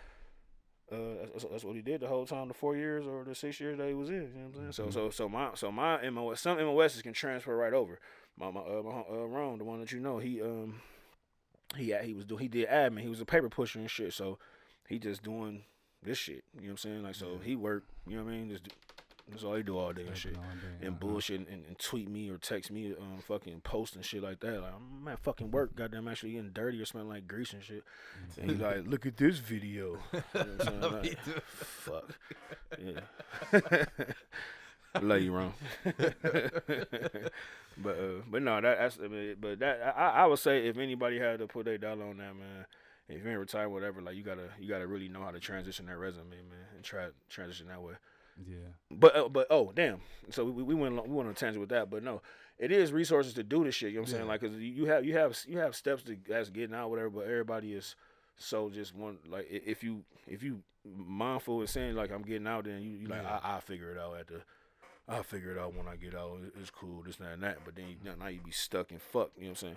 That's what he did the whole time, the 4 years or the 6 years that he was in. You know what I'm saying? So my MOS, some MOSs can transfer right over. My Ron, the one that you know, he did admin. He was a paper pusher and shit. So he just doing this shit. You know what I'm saying? Like, so he worked. You know what I mean? That's all he do all day and shit. And bullshit and tweet me or text me, fucking post and shit like that. Like, man, fucking work, goddamn, actually getting dirty or smelling like grease and shit. And he like, look at this video. You know what I'm saying? Like, fuck. Yeah. Love you, wrong. But no, that's, I mean, but that I would say if anybody had to put their dollar on that, man, if you ain't retired, whatever, like you gotta really know how to transition that resume, man, and try transition that way. Yeah. But oh damn. So we went on a tangent with that, but no, it is resources to do this shit. You know what I'm saying? Like, cause you have steps to as getting out, whatever. But everybody is so just one, like, if you mindful and saying like I'm getting out, then you like I figure it out I'll figure it out when I get out. It's cool, this, that, and that. But then now you be stuck and fucked. You know what I'm saying?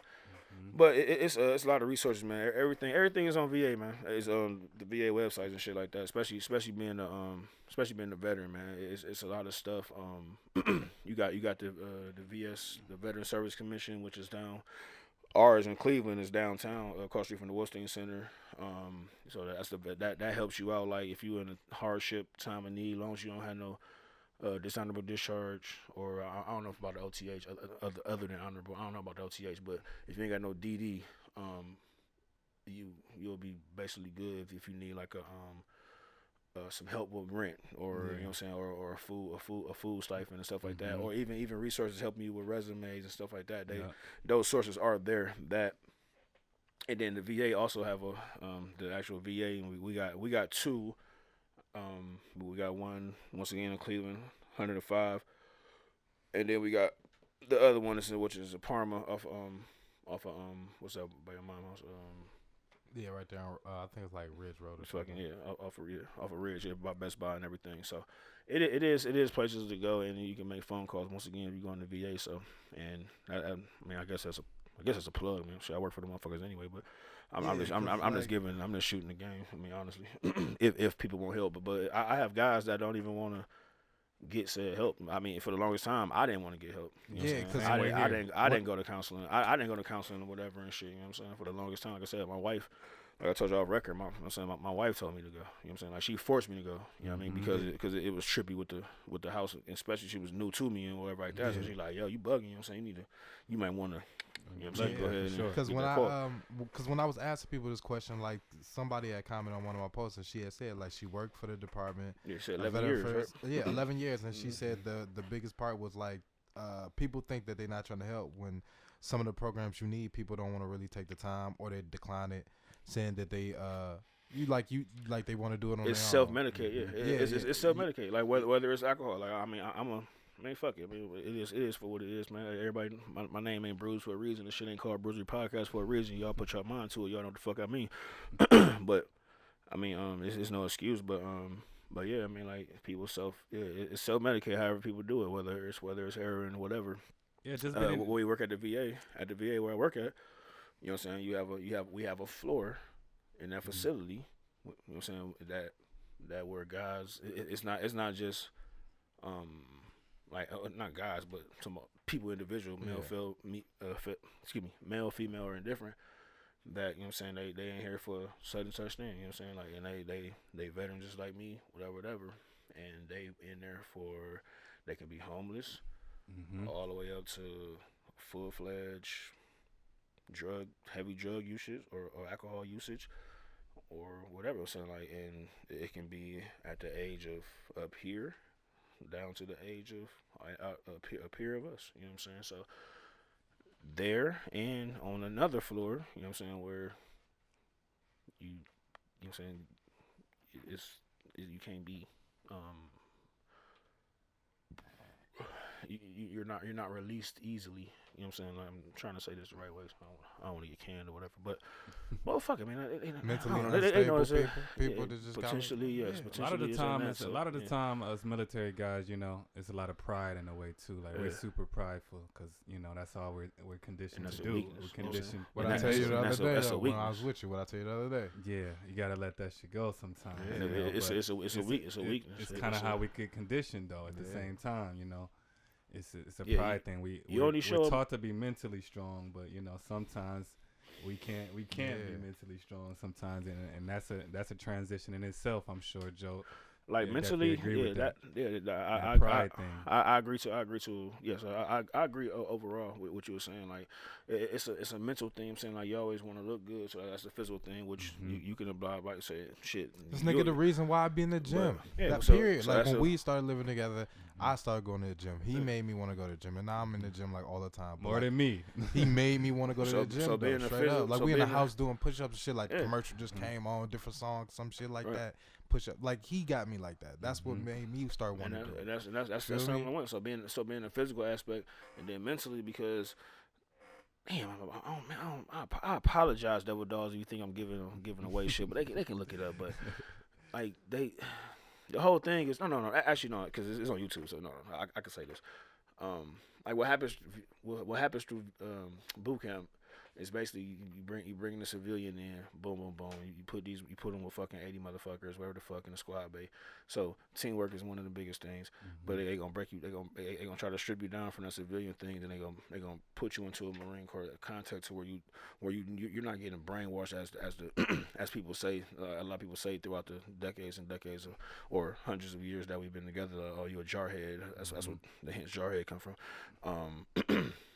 But it's a lot of resources, man. Everything is on VA, man. It's on the VA websites and shit like that. Especially being the veteran, man. It's a lot of stuff. You got the VS, the Veteran Service Commission, which is down. Ours in Cleveland is downtown, across the street from the Wilstein Center. So that helps you out. Like if you in a hardship time of need, as long as you don't have no dishonorable discharge, or I don't know about the OTH, other than honorable. I don't know about the OTH, but if you ain't got no DD, you'll be basically good if you need like some help with rent, or you know what I'm saying, or a food stipend and stuff like that, or even resources helping you with resumes and stuff like that. Those sources are there. And then the VA also have the actual VA, and we got two. We got one once again in Cleveland, 105, and then we got the other one which is a Parma off what's up by your mom's house? Yeah, right there. I think it's like Ridge Road or something. Off of Ridge, by Best Buy and everything. So it is places to go, and you can make phone calls once again if you go in the VA. So, and I mean, I guess that's a plug. I mean, shit, I work for the motherfuckers anyway, but. I'm just shooting the game. I mean, honestly, if people want help, but I have guys that don't even want to get said help. I mean, for the longest time, I didn't want to get help. You know because I didn't go to counseling. I didn't go to counseling or whatever and shit. You know what I'm saying? For the longest time, like I said, my wife, like I told you off record, my wife told me to go. You know what I'm saying? Like she forced me to go. You know what I mean? Because it was trippy with the house, especially she was new to me and whatever like that. So she's like, yo, you bugging. You know what I'm saying? You might want to. You know what I'm saying? Go ahead. Because when I was asking people this question, like somebody had commented on one of my posts, and she had said like she worked for the department. Yeah, she said 11 years. Right? Yeah, 11 years, and she said the biggest part was like people think that they're not trying to help when some of the programs you need, people don't want to really take the time or they decline it, saying that they they want to do it on their own. It's self-medicate. It's self-medicate. Like whether it's alcohol. Like I mean, fuck it. I mean, it is for what it is, man. Everybody, my name ain't Bruce for a reason. This shit ain't called Bruzery Podcast for a reason. Y'all put your mind to it. Y'all know what the fuck I mean. But I mean, it's no excuse. But yeah, I mean, like people it's self-medicate. However people do it, whether it's heroin, whatever. Yeah, just when we work at the VA where I work at. You know what I'm saying? We have a floor in that facility. You know what I'm saying? That where guys, it's not just like not guys, but some people, individual, male, female, or indifferent. That, you know what I'm saying, they ain't here for such and such thing. You know what I'm saying, like, and they veterans just like me, whatever, and they in there for, they can be homeless, all the way up to full-fledged heavy drug usage or alcohol usage or whatever. So like, and it can be at the age of up here down to the age of up here of us. You know what I'm saying? So there and on another floor, you know what I'm saying, where you know what I'm saying, you can't be you're not released easily. You know what I'm saying? Like, I'm trying to say this the right way. So I don't want to get canned or whatever. But well, fuck it, man. Mentally unstable people that just potentially yes. Yeah. Potentially A lot of the time, us military guys, you know, it's a lot of pride in a way too. Like we're super prideful because you know that's all we're conditioned to do. Weakness, We're conditioned. What I tell you the other day, though, when I weakness. was with you, what I tell you the other day. Yeah, you gotta let that shit go sometimes. Yeah, you know, it's a weakness. It's kind of how we get conditioned though. At the same time, you know. It's a Yeah, pride thing. We're taught to be mentally strong, but you know sometimes we can't be mentally strong sometimes, and that's a transition in itself. I'm sure, Joe. Like Yeah, mentally, definitely agree with I pride thing. I agree to. Yes, I agree overall with what you were saying. Like it's a mental thing. I'm saying like you always want to look good, so that's the physical thing, which you can apply. Like say shit. This nigga the reason why I be in the gym. That so period. Like when that's we started living together, I started going to the gym. He made me want to go to the gym, and now I'm in the gym like all the time. More than me. He made me want to go to the gym. So though, being a straight physical- up. Like so we in the being a- house doing push-ups and shit. Like Yeah. commercial just came on, different songs, some shit like Right. that. Push up. Like he got me like that. That's what made me start And wanting to do it. that's Feel something me? I want. So being a physical aspect, and then mentally because. Damn, I apologize, Devil Dogs, if you think I'm giving away shit, but they can look it up. But like the whole thing is no, actually no, because it's on YouTube, so no, I can say this. Like what happens through boot camp is basically you bring the civilian in, boom, you put them with fucking 80 motherfuckers, whatever the fuck in the squad bay. So teamwork is one of the biggest things, but they gonna break you. They gonna try to strip you down from that civilian thing. Then they gonna put you into a Marine Corps context where you're not getting brainwashed as people say. A lot of people say throughout the decades and decades or hundreds of years that we've been together. Oh, you're a jarhead. That's what the hint jarhead come from.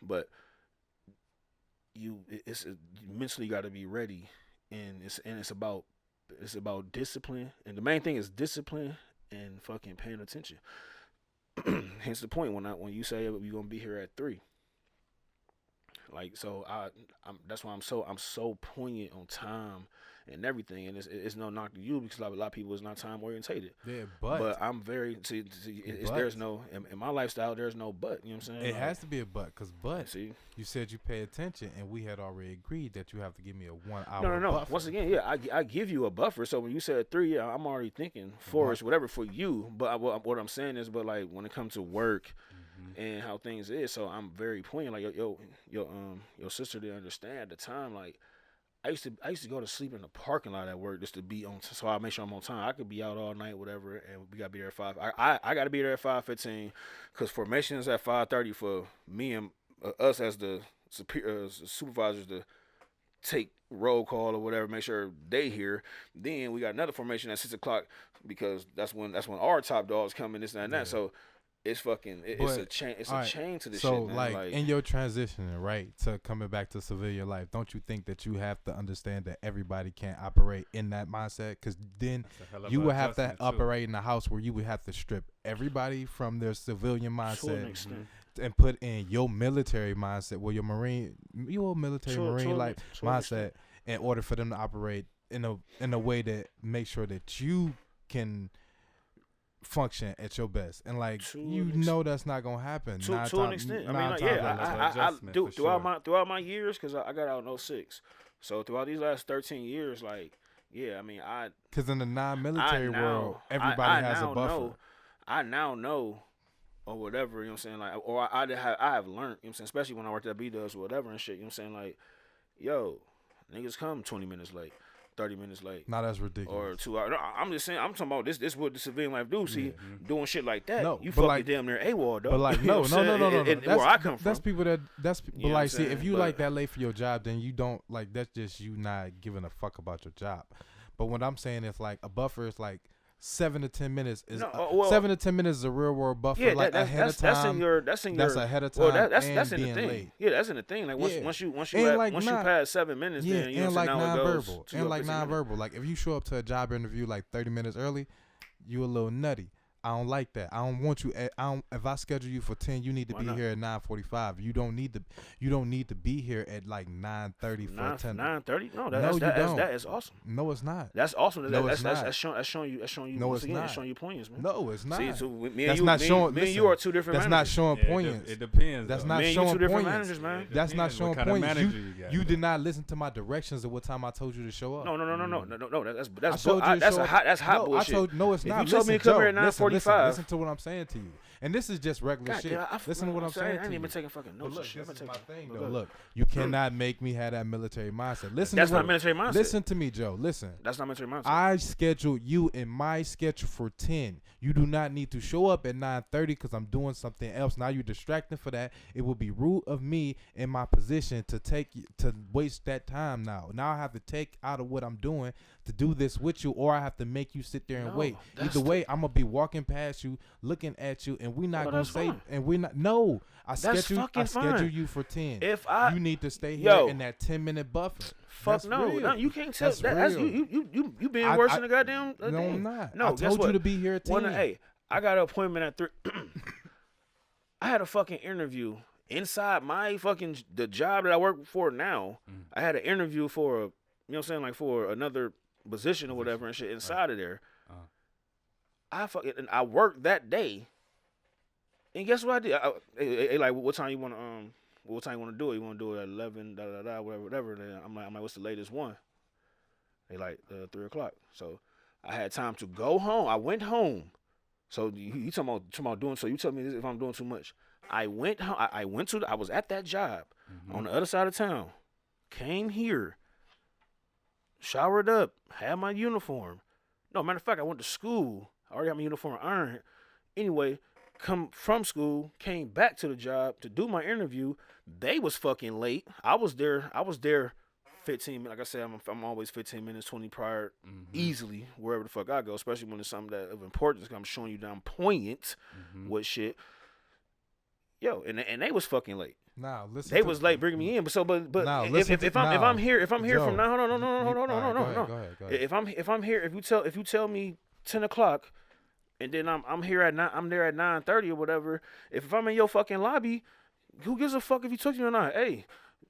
But you mentally got to be ready, and it's about discipline, and the main thing is discipline and fucking paying attention. Hence the point when you say we're gonna be here at 3. Like so, that's why I'm so poignant on time and everything, and it's no knock to you because a lot of people is not time orientated. Yeah, but I'm very there's no in my lifestyle there's no but. You know what I'm saying? It has to be a but, because See, you said you pay attention, and we had already agreed that you have to give me a 1 hour. No. buffer. Once again, yeah, I give you a buffer. So when you said 3, yeah, I'm already thinking 4 or whatever for you. But what I'm saying is, but like when it comes to work and how things is, so I'm very poignant. Like your sister didn't understand at the time. Like I used to go to sleep in the parking lot at work just to be on. So I make sure I'm on time. I could be out all night, whatever, and we gotta be there at 5. I gotta be there at 5:15 because formation is at 5:30 for me and us as the supervisors to take roll call or whatever, make sure they here. Then we got another formation at 6:00 because that's when our top dogs come in, this and that. So it's fucking it's a chain. It's a chain to this so shit. Man. Like in your transitioning, right, to coming back to civilian life, don't you think that you have to understand that everybody can't operate in that mindset? Because then you would have to operate in a house where you would have to strip everybody from their civilian mindset and put in your military mindset, well, your military marine like mindset, in order for them to operate in a way that makes sure that you can function at your best. And like that's not gonna happen to an extent. I mean, like, I do throughout my years, because I got out in 06. So throughout these last 13 years, like, yeah, I mean, because in the non-military world, everybody has a buffer. I now know, or whatever, you know what I'm saying, like, or I have learned, you know what I'm saying, especially when I worked at BDubs or whatever and shit, you know what I'm saying, like, yo, niggas come 20 minutes late, 30 minutes late. Nah, that's ridiculous. Or 2 hours. No, I'm just saying, I'm talking about this is what the civilian life do. See, doing shit like that, no, you fucking like, damn near AWOL, dog. But like, no. Where I come from. That's people that, but like, see, if you but, like that late for your job, then you don't, like, that's just you not giving a fuck about your job. But what I'm saying is, like, a buffer is like, 7 to 10 minutes is No, 7 to 10 minutes is a real world buffer. Yeah, like ahead of time. That's ahead of time. Well, that's and in the being thing. late. Yeah, that's in the thing. Like once Yeah. you pass 7 minutes, Yeah, then you know and what like I'm saying, now it goes nonverbal, to and your like 15 minutes. nonverbal. Like if you show up to a job interview like 30 minutes early, you a little nutty. I don't like that. I don't want you. If I schedule you for 10, you need to Why be not? here at 9:45. You don't need to be here at like 9:30 for 10. 9:30? No, No, you don't. that is awesome. No, it's not. That's awesome. No, it's That's not. showing you. No, Once it's again, not. it's showing you points, man. No, it's not. See, so me and That's you, not me, showing. me and Listen, you are two different that's managers. not showing Yeah, points. It depends. That's though. not Me and you showing two different points. managers, man. It That's not depends showing what kind of points. manager you got. You did not listen to my directions of what time I told you to show up. No. That's I told you to show up. that's hot bullshit. No, it's If not. you told me to come here at Listen, 9:45, listen to what I'm saying to you. And this is just regular God shit. damn, Listen to what I'm saying I to ain't you. even taking fucking But notes. look, and shit. this I'm is my taking- thing, Go though. ahead. Look, you cannot make me have that military mindset. Listen, That's to not what, military mindset. Listen to me, Joe. Listen. That's not military mindset. I scheduled you in my schedule for 10. You do not need to show up at 9:30 because I'm doing something else. Now you're distracting for that. It would be rude of me in my position to waste that time now. Now I have to take out of what I'm doing to do this with you, or I have to make you sit there and No, wait. that's Either way, I'm gonna be walking past you, looking at you, and we're not Well, gonna that's say. fine. And we're not. No, I That's schedule fucking fine. you for 10. If I You need to stay here Yo. in that 10-minute buffer. fuck That's no, real. no, you can't tell. That's That's real. you being I- worse I- than the goddamn. No, thing. I'm not. No, I guess told what? you to be here at 10. Hey, I got an appointment at 3. I had a fucking interview inside my fucking the job that I work for now. I had an interview for you know what I'm saying, like for another position or whatever and shit inside of there. I worked that day, and guess what I did? Hey, like, what time you want to do it? You want to do it at 11? Whatever. Then I'm like, what's the latest one? They like 3 o'clock. So I had time to go home. I went home. So you talking about doing so? You tell me this if I'm doing too much. I went home. I was at that job on the other side of town. Came here, showered up, had my uniform. No, matter of fact, I went to school. I already had my uniform ironed. Anyway, come from school, came back to the job to do my interview. They was fucking late. I was there 15 minutes. Like I said, I'm always 15 minutes, 20 prior, easily, wherever the fuck I go, especially when it's something that of importance, because I'm showing you that I'm poignant with shit. Yo, and they was fucking late. Now listen. They was late bringing me in, but Now, if I'm here Joe, from now, hold on, no. Go ahead. If I'm here, if you tell me 10 o'clock, and then I'm here at 9, I'm there at 9:30 or whatever. If I'm in your fucking lobby, who gives a fuck if you took me or not? Hey,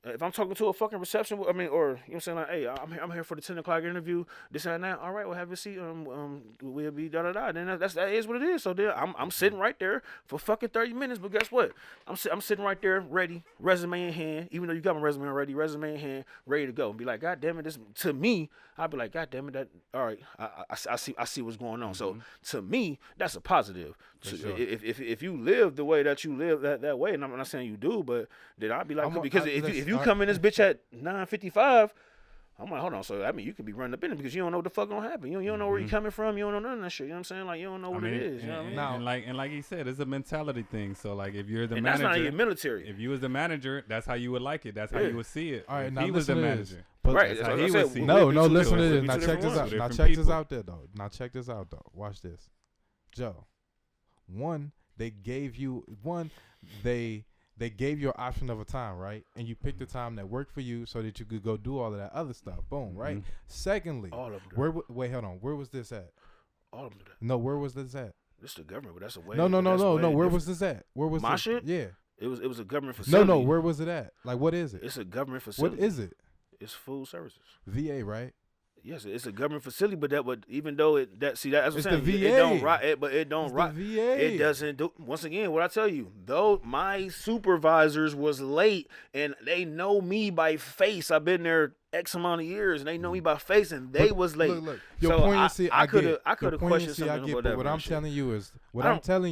if I'm talking to a fucking reception, or you know what I'm saying, like, hey, I'm here for the 10 o'clock interview, this and that. All right, well, have a seat. We'll be da. Then that is what it is. So then I'm sitting right there for fucking 30 minutes. But guess what? I'm sitting right there, ready, resume in hand. Even though you got my resume already, resume in hand, ready to go. And be like, God damn it, this to me. I'd be like, God damn it, that all right. I see what's going on. So to me, that's a positive. So sure. If you live the way that you live that way, and I'm not saying you do, but then I'd be like, because if you come in this bitch at 9:55, I'm like, hold on. So I mean, you could be running up in it because you don't know what the fuck gonna happen. You don't know where you coming from. You don't know none of that shit. You know what I'm saying? Like, you don't know what it is. You know what I mean? And like he said, it's a mentality thing. So like, if you're the And manager, that's not even military. if you was the manager, that's how you would like it. That's how Yeah. you would see it. All right, if now he was the listen to this. manager. But Right. That's That's how what he I would said. see it. No, We no, two listen to different- this. we Now two check different this ones. out. Now Different check this people. out there, though. Now check this out, though. Watch this. Joe, they gave you your option of a time, right? And you picked the time that worked for you so that you could go do all of that other stuff. Boom, right? Secondly, All of them. wait, hold on. Where was this at? All of them do that. No, where was this at? This is the government, but that's a way. No. that's way Where different. was this at? Where was My this? shit? Yeah. It was a government facility. No. Where was it at? Like, what is it? It's a government facility. What is it? It's food services. VA, right? Yes, it's a government facility, but even though that's what I'm It's saying. the It don't VA. rock, but it don't It's rock. the VA. It doesn't do. Once again, what I tell you, though my supervisors was late, and they know me by face. I've been there X amount of years, and they know me by face, and they was late. Look. Your So poignancy, I could get. have Your questioned poignancy, something I about get, that. but what I'm shit. telling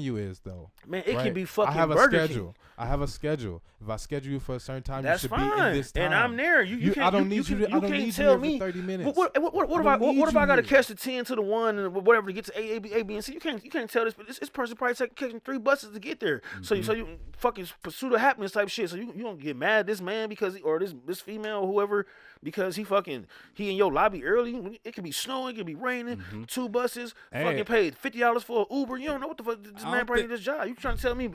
you is, though, Man, it right? can be fucking I have a Burger schedule. King. I have a schedule. If I schedule you for a certain time, That's you should fine, be in this time. and I'm there. You can't. I don't need you. I don't can't need tell you me. every 30 minutes. What if I got to catch the 10 to the 1 and whatever to get to A, B, and C? You can't tell this. But this person probably catching 3 buses to get there. So you fucking pursuit of happiness type shit. So you don't get mad at this man because or this female or whoever because he in your lobby early. It could be snowing, it could be raining. 2 buses, fucking paid $50 for an Uber. You don't know what the fuck this man bringing this job. You trying to tell me,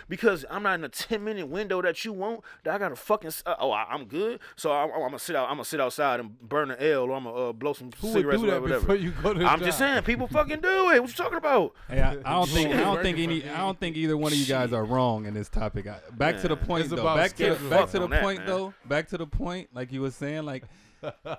because I'm not in a 10-minute window that you want, that I gotta fucking I'm good. So I'm gonna sit outside and burn an L, or I'm gonna blow some cigarettes or whatever. Before you go to I'm just saying, people fucking do it. What you talking about? Hey, I don't think either one of you guys are wrong in this topic. Back to the point though. Back to the point. Like you were saying, like,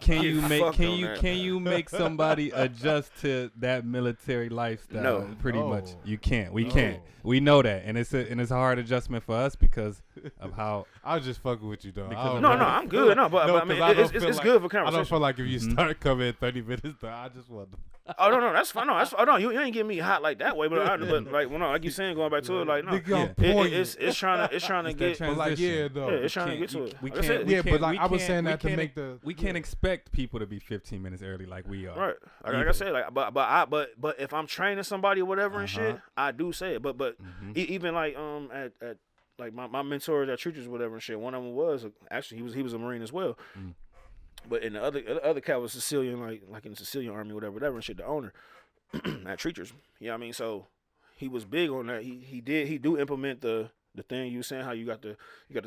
can you make somebody adjust to that military lifestyle? No. Pretty much, you can't. We can't. We know that, and it's a hard adjustment for us because of how. I was just fucking with you, though. I'm good. But I mean, it's good for conversation. I don't feel like if you start coming 30 minutes, though, I just want to. No, that's fine. No, you ain't getting me hot like that way, but like like you saying, going back to it, like no, it's trying to get, but like it's trying to get to it. We can't. But like I was saying that to make the we can't expect people to be 15 minutes early like we are. Right, like I said, like but if I'm training somebody or whatever and shit, I do say it. But even like at like my mentors at churches or whatever and shit, one of them was actually he was a Marine as well. But in the other cat was Sicilian, like in the Sicilian army, whatever, and shit. The owner at Treachers, you know what I mean. So he was big on that. He do implement the thing you were saying, how you got the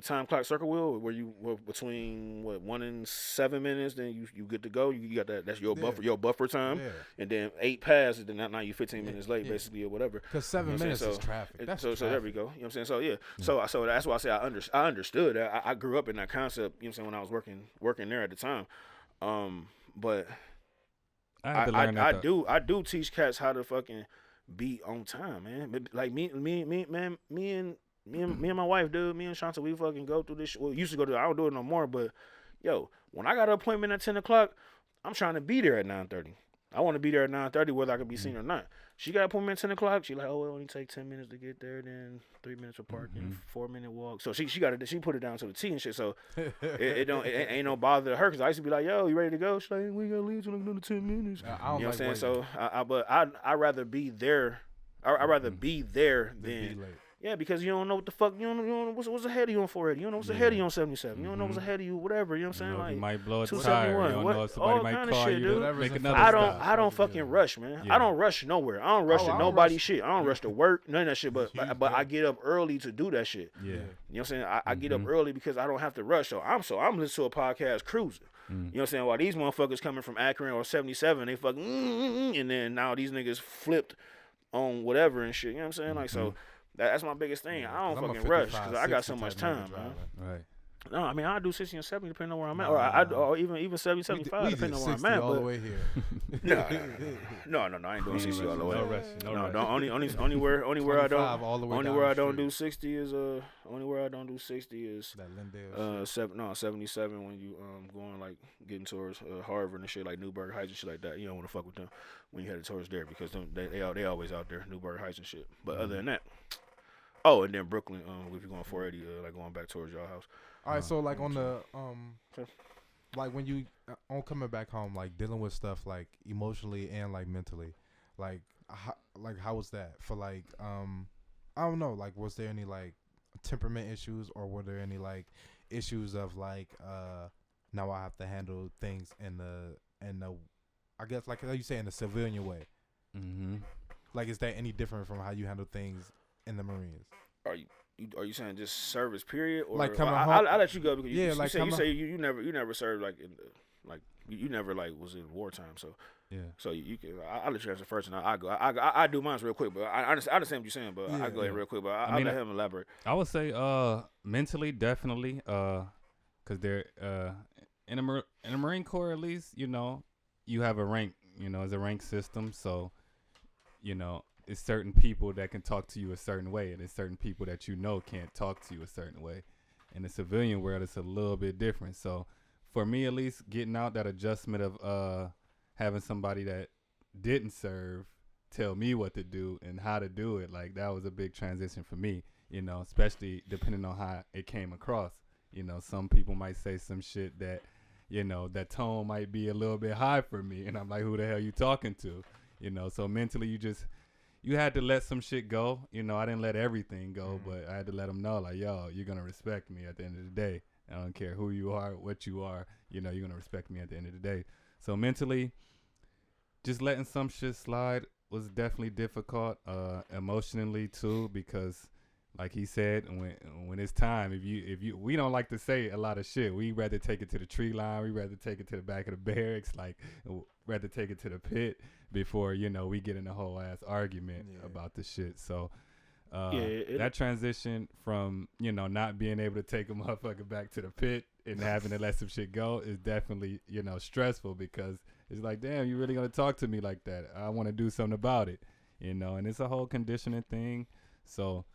time clock circle wheel where you were between 1 and 7 minutes, then you good to go. You got that's your buffer time, and then 8 passes, then now you 15 minutes late basically or whatever. Because 7 minutes is traffic. So there we go. You know what I'm saying? So yeah. So that's why I say I understood that. I grew up in that concept. You know what I'm saying, when I was working there at the time. But I do teach cats how to fucking be on time, man. Like me and my wife, dude, me and Shanta, we fucking go through this shit. Well, we used to go through it. I don't do it no more, but yo, when I got an appointment at 10 o'clock, I'm trying to be there at 9:30. I want to be there at 9:30, whether I can be seen or not. She got an appointment at 10 o'clock. She like, it only take 10 minutes to get there, then 3 minutes for parking, 4-minute walk. So she put it down to the T and shit. So it ain't no bother to her, because I used to be like, yo, you ready to go? She's like, we gotta leave in another 10 minutes. You know what I'm saying? So I'd rather be there. I'd rather be there than. Yeah, because you don't know what the fuck, you don't know what's ahead of you on 480. You don't know what's ahead of you on 77. You don't know what's ahead of you, whatever. You know what I'm saying? Like, you might blow a tire. You don't know if somebody might call you to make another stop. I don't fucking rush, man. Yeah. I don't rush nowhere. I don't rush to nobody's shit. I don't rush to work, none of that shit. But I get up early to do that shit. Yeah. You know what I'm saying? I get up early because I don't have to rush. So I'm listening to a podcast cruising. You know what I'm saying? While these motherfuckers coming from Akron or 77, they fucking and then now these niggas flipped on whatever and shit. You know what I'm saying? Like, so that's my biggest thing. I don't fucking rush because I got so much time, man. Right. No, I mean I do 60 and 70 depending on where I'm at, or even 70, 75 depending on where I'm at. All but the way here. No, I ain't doing 60 all the way. No rush. Only where I don't do 60 is that Lindale 77 when you going like getting towards Harvard and shit, like Newburgh Heights and shit like that. You don't want to fuck with them when you headed towards there, because they always out there, Newburgh Heights and shit. But other than that, and then Brooklyn, if you're going 480, like going back towards your house. All right, so like on the like when you on coming back home, like dealing with stuff like emotionally and like mentally, like how was that for like I don't know, like was there any like temperament issues, or were there any like issues of like now I have to handle things in the I guess like how you say in the civilian way. Like, is that any different from how you handle things in the Marines? Are you saying just service period, or like coming home? I'll let you go because you say you never served like you never like was in wartime, so yeah. So you can I'll let you answer first, and I go. I do mine real quick, but I understand what you're saying, but I go ahead real quick, but I'll let him elaborate. I would say mentally definitely because they're in the Marine Corps, at least, you know, you have a rank, you know, it's a rank system, so you know. It's certain people that can talk to you a certain way, and it's certain people that you know can't talk to you a certain way. In the civilian world, it's a little bit different. So for me, at least, getting out that adjustment of having somebody that didn't serve tell me what to do and how to do it, like that was a big transition for me, you know, especially depending on how it came across. You know, some people might say some shit that, you know, that tone might be a little bit high for me, and I'm like, who the hell you talking to? You know, so mentally you had to let some shit go. You know, I didn't let everything go, but I had to let them know, like, yo, you're going to respect me at the end of the day. I don't care who you are, what you are. You know, you're gonna respect me at the end of the day. So mentally, just letting some shit slide was definitely difficult. Emotionally too, because like he said, when it's time, if you we don't like to say a lot of shit. We rather take it to the tree line. We rather take it to the back of the barracks. Like rather take it to the pit before we get in a whole ass argument about the shit. So that transition from not being able to take a motherfucker back to the pit and having to let some shit go is definitely stressful, because it's like, damn, you really gonna talk to me like that? I want to do something about it, and it's a whole conditioning thing. So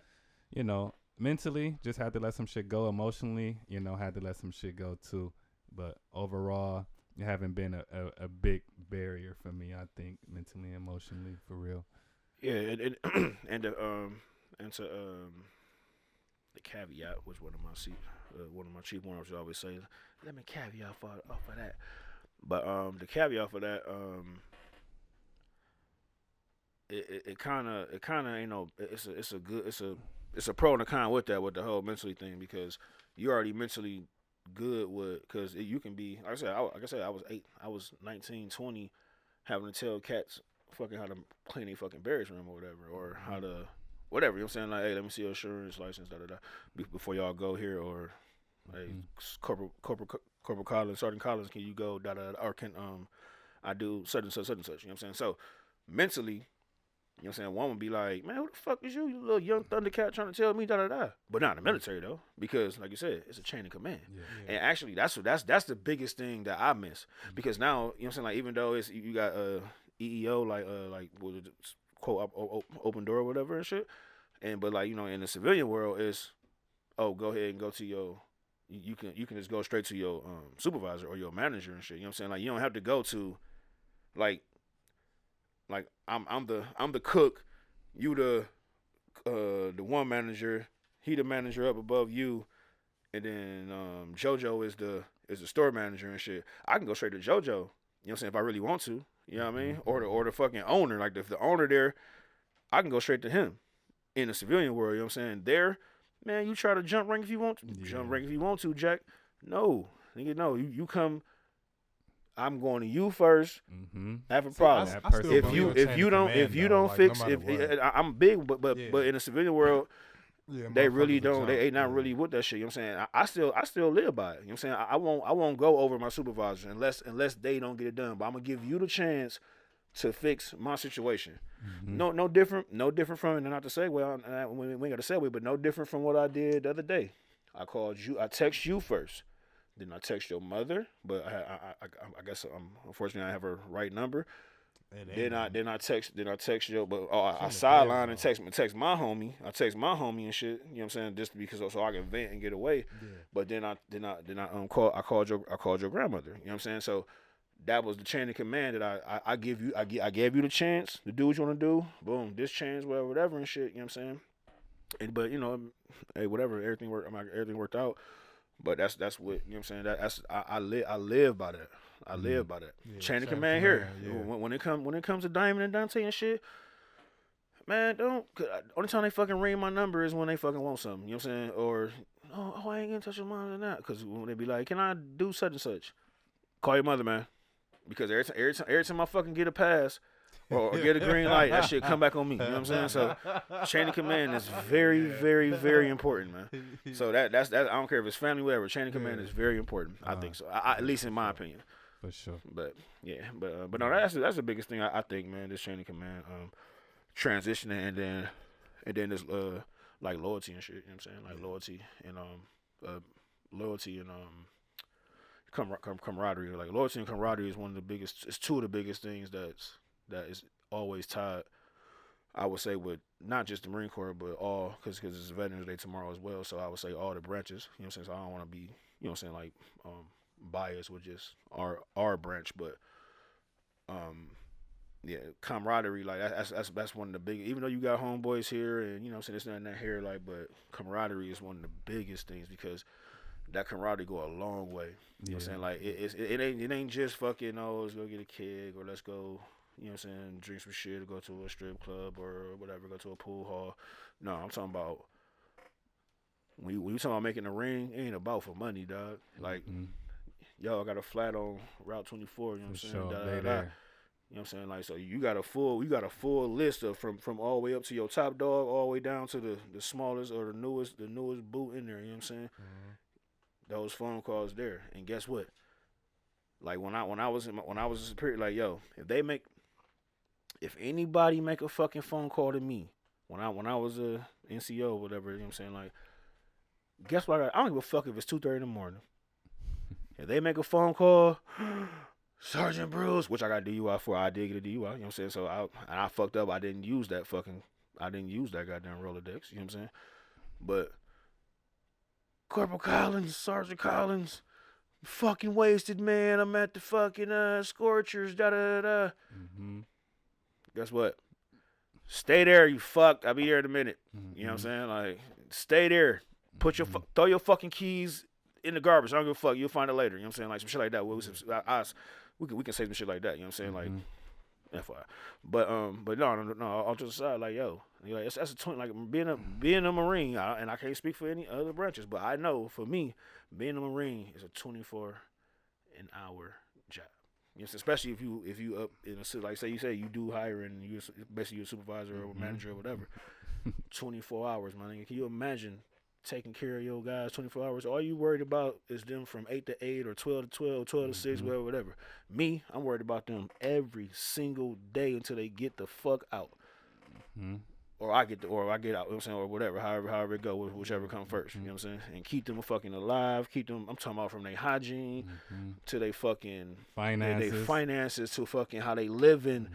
mentally just had to let some shit go. Emotionally, had to let some shit go too. But overall, it haven't been a big barrier for me, I think, mentally and emotionally, for real. Yeah, and to the caveat, which one of my chief warm-ups always say, let me caveat off of that. But the caveat for that, it kind of it's a pro and a con with that, with the whole mentally thing, because you already mentally good with, because you can be, like I said, I was 8, I was 19, 20, having to tell cats fucking how to clean their fucking barracks room or whatever, or how to whatever, you know what I'm saying, like, hey, let me see your insurance license, before y'all go here, or hey, Corporal Collins, Sergeant Collins, can you go or can I do such and such, you know what I'm saying? So mentally, you know what I'm saying, one would be like, man, who the fuck is you little young Thundercat trying to tell me But not in the military though, because like you said, it's a chain of command. Yeah. And actually that's the biggest thing that I miss, because now, you know what I'm saying, like, even though it's, you got EEO, like what is it, quote open door or whatever and shit, but like, in the civilian world, it's, oh, go ahead and go to your, you can just go straight to your supervisor or your manager and shit. You know what I'm saying? Like, you don't have to go to, like I'm the cook, you the one manager, he the manager up above you, and then JoJo is the store manager and shit. I can go straight to JoJo. You know what I'm saying? If I really want to, you know what I mean? Or the fucking owner. Like, if the owner there, I can go straight to him. In the civilian world, you know what I'm saying? There, man, you try to jump rank if you want to. Yeah. Jump rank if you want to, Jack. No. Nigga, no. You come, I'm going to you first. Mm-hmm. I have a problem. If you don't fix, I'm big, but in the civilian world, they really don't. They ain't not really with that shit. You know what I'm saying? I still live by it. You know what I'm saying? I won't go over my supervisor unless they don't get it done. But I'm gonna give you the chance to fix my situation. Mm-hmm. No different from, and not to segue, we ain't got to segue, but no different from what I did the other day. I called you. I text you first. Then I text your mother, but I guess unfortunately I have her right number. Then I text you, but I sideline and text my homie. I text my homie and shit. You know what I'm saying? Just because so I can vent and get away. Yeah. But then I called your grandmother. You know what I'm saying? So that was the chain of command that I give you. I gave you the chance to do what you want to do. Boom, this chance, whatever and shit. You know what I'm saying? But hey, whatever, everything worked out. But that's what, you know what I'm saying. I live by that. I live by that. Yeah, chain of command here. Yeah. When it comes to Diamond and Dante and shit, man, only time they fucking ring my number is when they fucking want something. You know what I'm saying? Or I ain't gonna touch your mom or not, because when they be like, can I do such and such? Call your mother, man. Because every time I fucking get a pass or get a green light, that shit come back on me. You know what I'm saying? So chain of command is very, very, very important, man. So that's I don't care if it's family, whatever. Chain of command is very important. I think so. At least in my opinion. For sure. But yeah, but no, that's the biggest thing I think, man. This chain of command, transitioning, and then this like loyalty and shit. You know what I'm saying? Like loyalty and camaraderie. Like, loyalty and camaraderie is one of the biggest. It's two of the biggest things that is always tied, I would say, with not just the Marine Corps, but all, because it's Veterans Day tomorrow as well. So I would say all the branches. You know what I'm saying? So I don't want to be, you know what I'm saying, like biased with just our branch, but yeah, camaraderie, like that's one of the big. Even though you got homeboys here, and you know what I'm saying, it's not that here, like, but camaraderie is one of the biggest things, because that camaraderie go a long way. You know what I'm saying? Like, it ain't just fucking, let's go get a keg, or let's go, you know what I'm saying, drink some shit, or go to a strip club or whatever, go to a pool hall. No, I'm talking about when you talking about making a ring, it ain't about for money, dog. Like, yo, I got a flat on Route 24. You know what I'm saying? Sure, Da, they da, da. there. You know what I'm saying? Like, so you got a full list of from all the way up to your top dog, all the way down to the smallest or the newest boot in there. You know what I'm saying? Those phone calls there, and guess what? Like when I was in Superior, like, yo, if anybody make a fucking phone call to me when I was a NCO or whatever, you know what I'm saying? Like, guess what? I don't give a fuck if it's 2:30 in the morning. If they make a phone call, Sergeant Bruce, which I got DUI for, I did get a DUI. You know what I'm saying? So I fucked up. I didn't use that goddamn Rolodex. You know what I'm saying? But Corporal Collins, Sergeant Collins, fucking wasted, man. I'm at the fucking Scorchers. Da da da. Guess what? Stay there, you fuck. I'll be there in a minute. You know what I'm saying? Like, stay there. Throw your fucking keys in the garbage. I don't give a fuck. You'll find it later. You know what I'm saying? Like some shit like that. We can say some shit like that. You know what I'm saying? Like, FYI. But no. All to the side, like, yo, like, that's a twin. Like being a Marine, and I can't speak for any other branches, but I know for me, being a Marine is a 24-hour job. You know, especially if you up in a city, like say you do hire and you basically you're a supervisor or a manager or whatever. 24 hours, man. Can you imagine taking care of your guys 24 hours? All you worried about is them from 8 to 8 or 12 to 12, 12 to 6, whatever. Me, I'm worried about them every single day until they get the fuck out. Or I get out, you know what I'm saying, or whatever, however it go, whichever come first, you know what I'm saying? And keep them fucking alive, I'm talking about from their hygiene to their fucking finances to fucking how they living,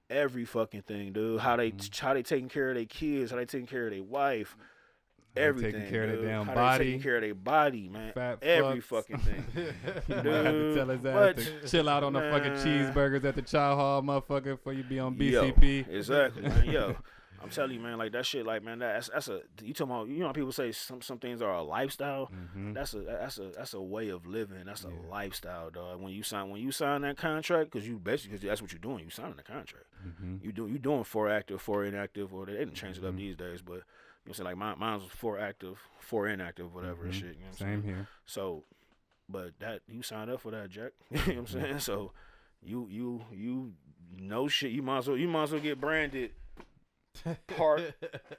every fucking thing, dude. How they taking care of their kids, how they taking care of their wife, everything, taking care of their damn how body, they taking care of their body, man. Fat every fucks. fucking thing. You might have to tell his ass to chill out on the fucking cheeseburgers at the chow hall, motherfucker, before you be on BCP. Yo, exactly, man. Yo, I'm telling you, man, like that shit, like, man, that's a, you talking about, you know how people say some things are a lifestyle. That's a way of living. That's a lifestyle, dog. When you sign that contract, because that's what you're doing. You signing the contract. You doing 4 active, 4 inactive, or they didn't change it up these days, but. You know what I'm saying? Like mine was 4 active, 4 inactive, whatever and shit. You know what I'm saying? Same here. So, but that you signed up for that, Jack. You know what I'm saying? So, you know shit. You might as well get branded part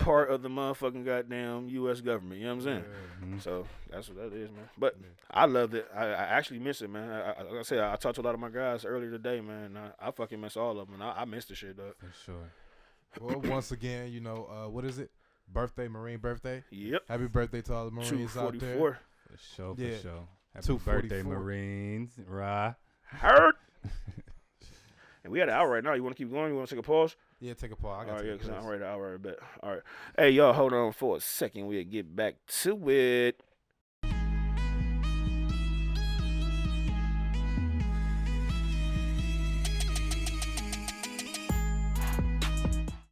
of the motherfucking goddamn U.S. government. You know what I'm saying? So that's what that is, man. But I loved it. I actually miss it, man. Like I said, I talked to a lot of my guys earlier today, man. I fucking miss all of them. And I miss the shit, though. For sure. Well, once again, you know, what is it? Marine birthday. Yep. Happy birthday to all the Marines out there. For sure. Happy birthday, Marines. Rah. Hurt. And we had an hour right now. You want to keep going? You want to take a pause? Yeah, take a pause. All right, because I'm ready to hour a bit. All right. Hey, y'all, hold on for a second. We'll get back to it.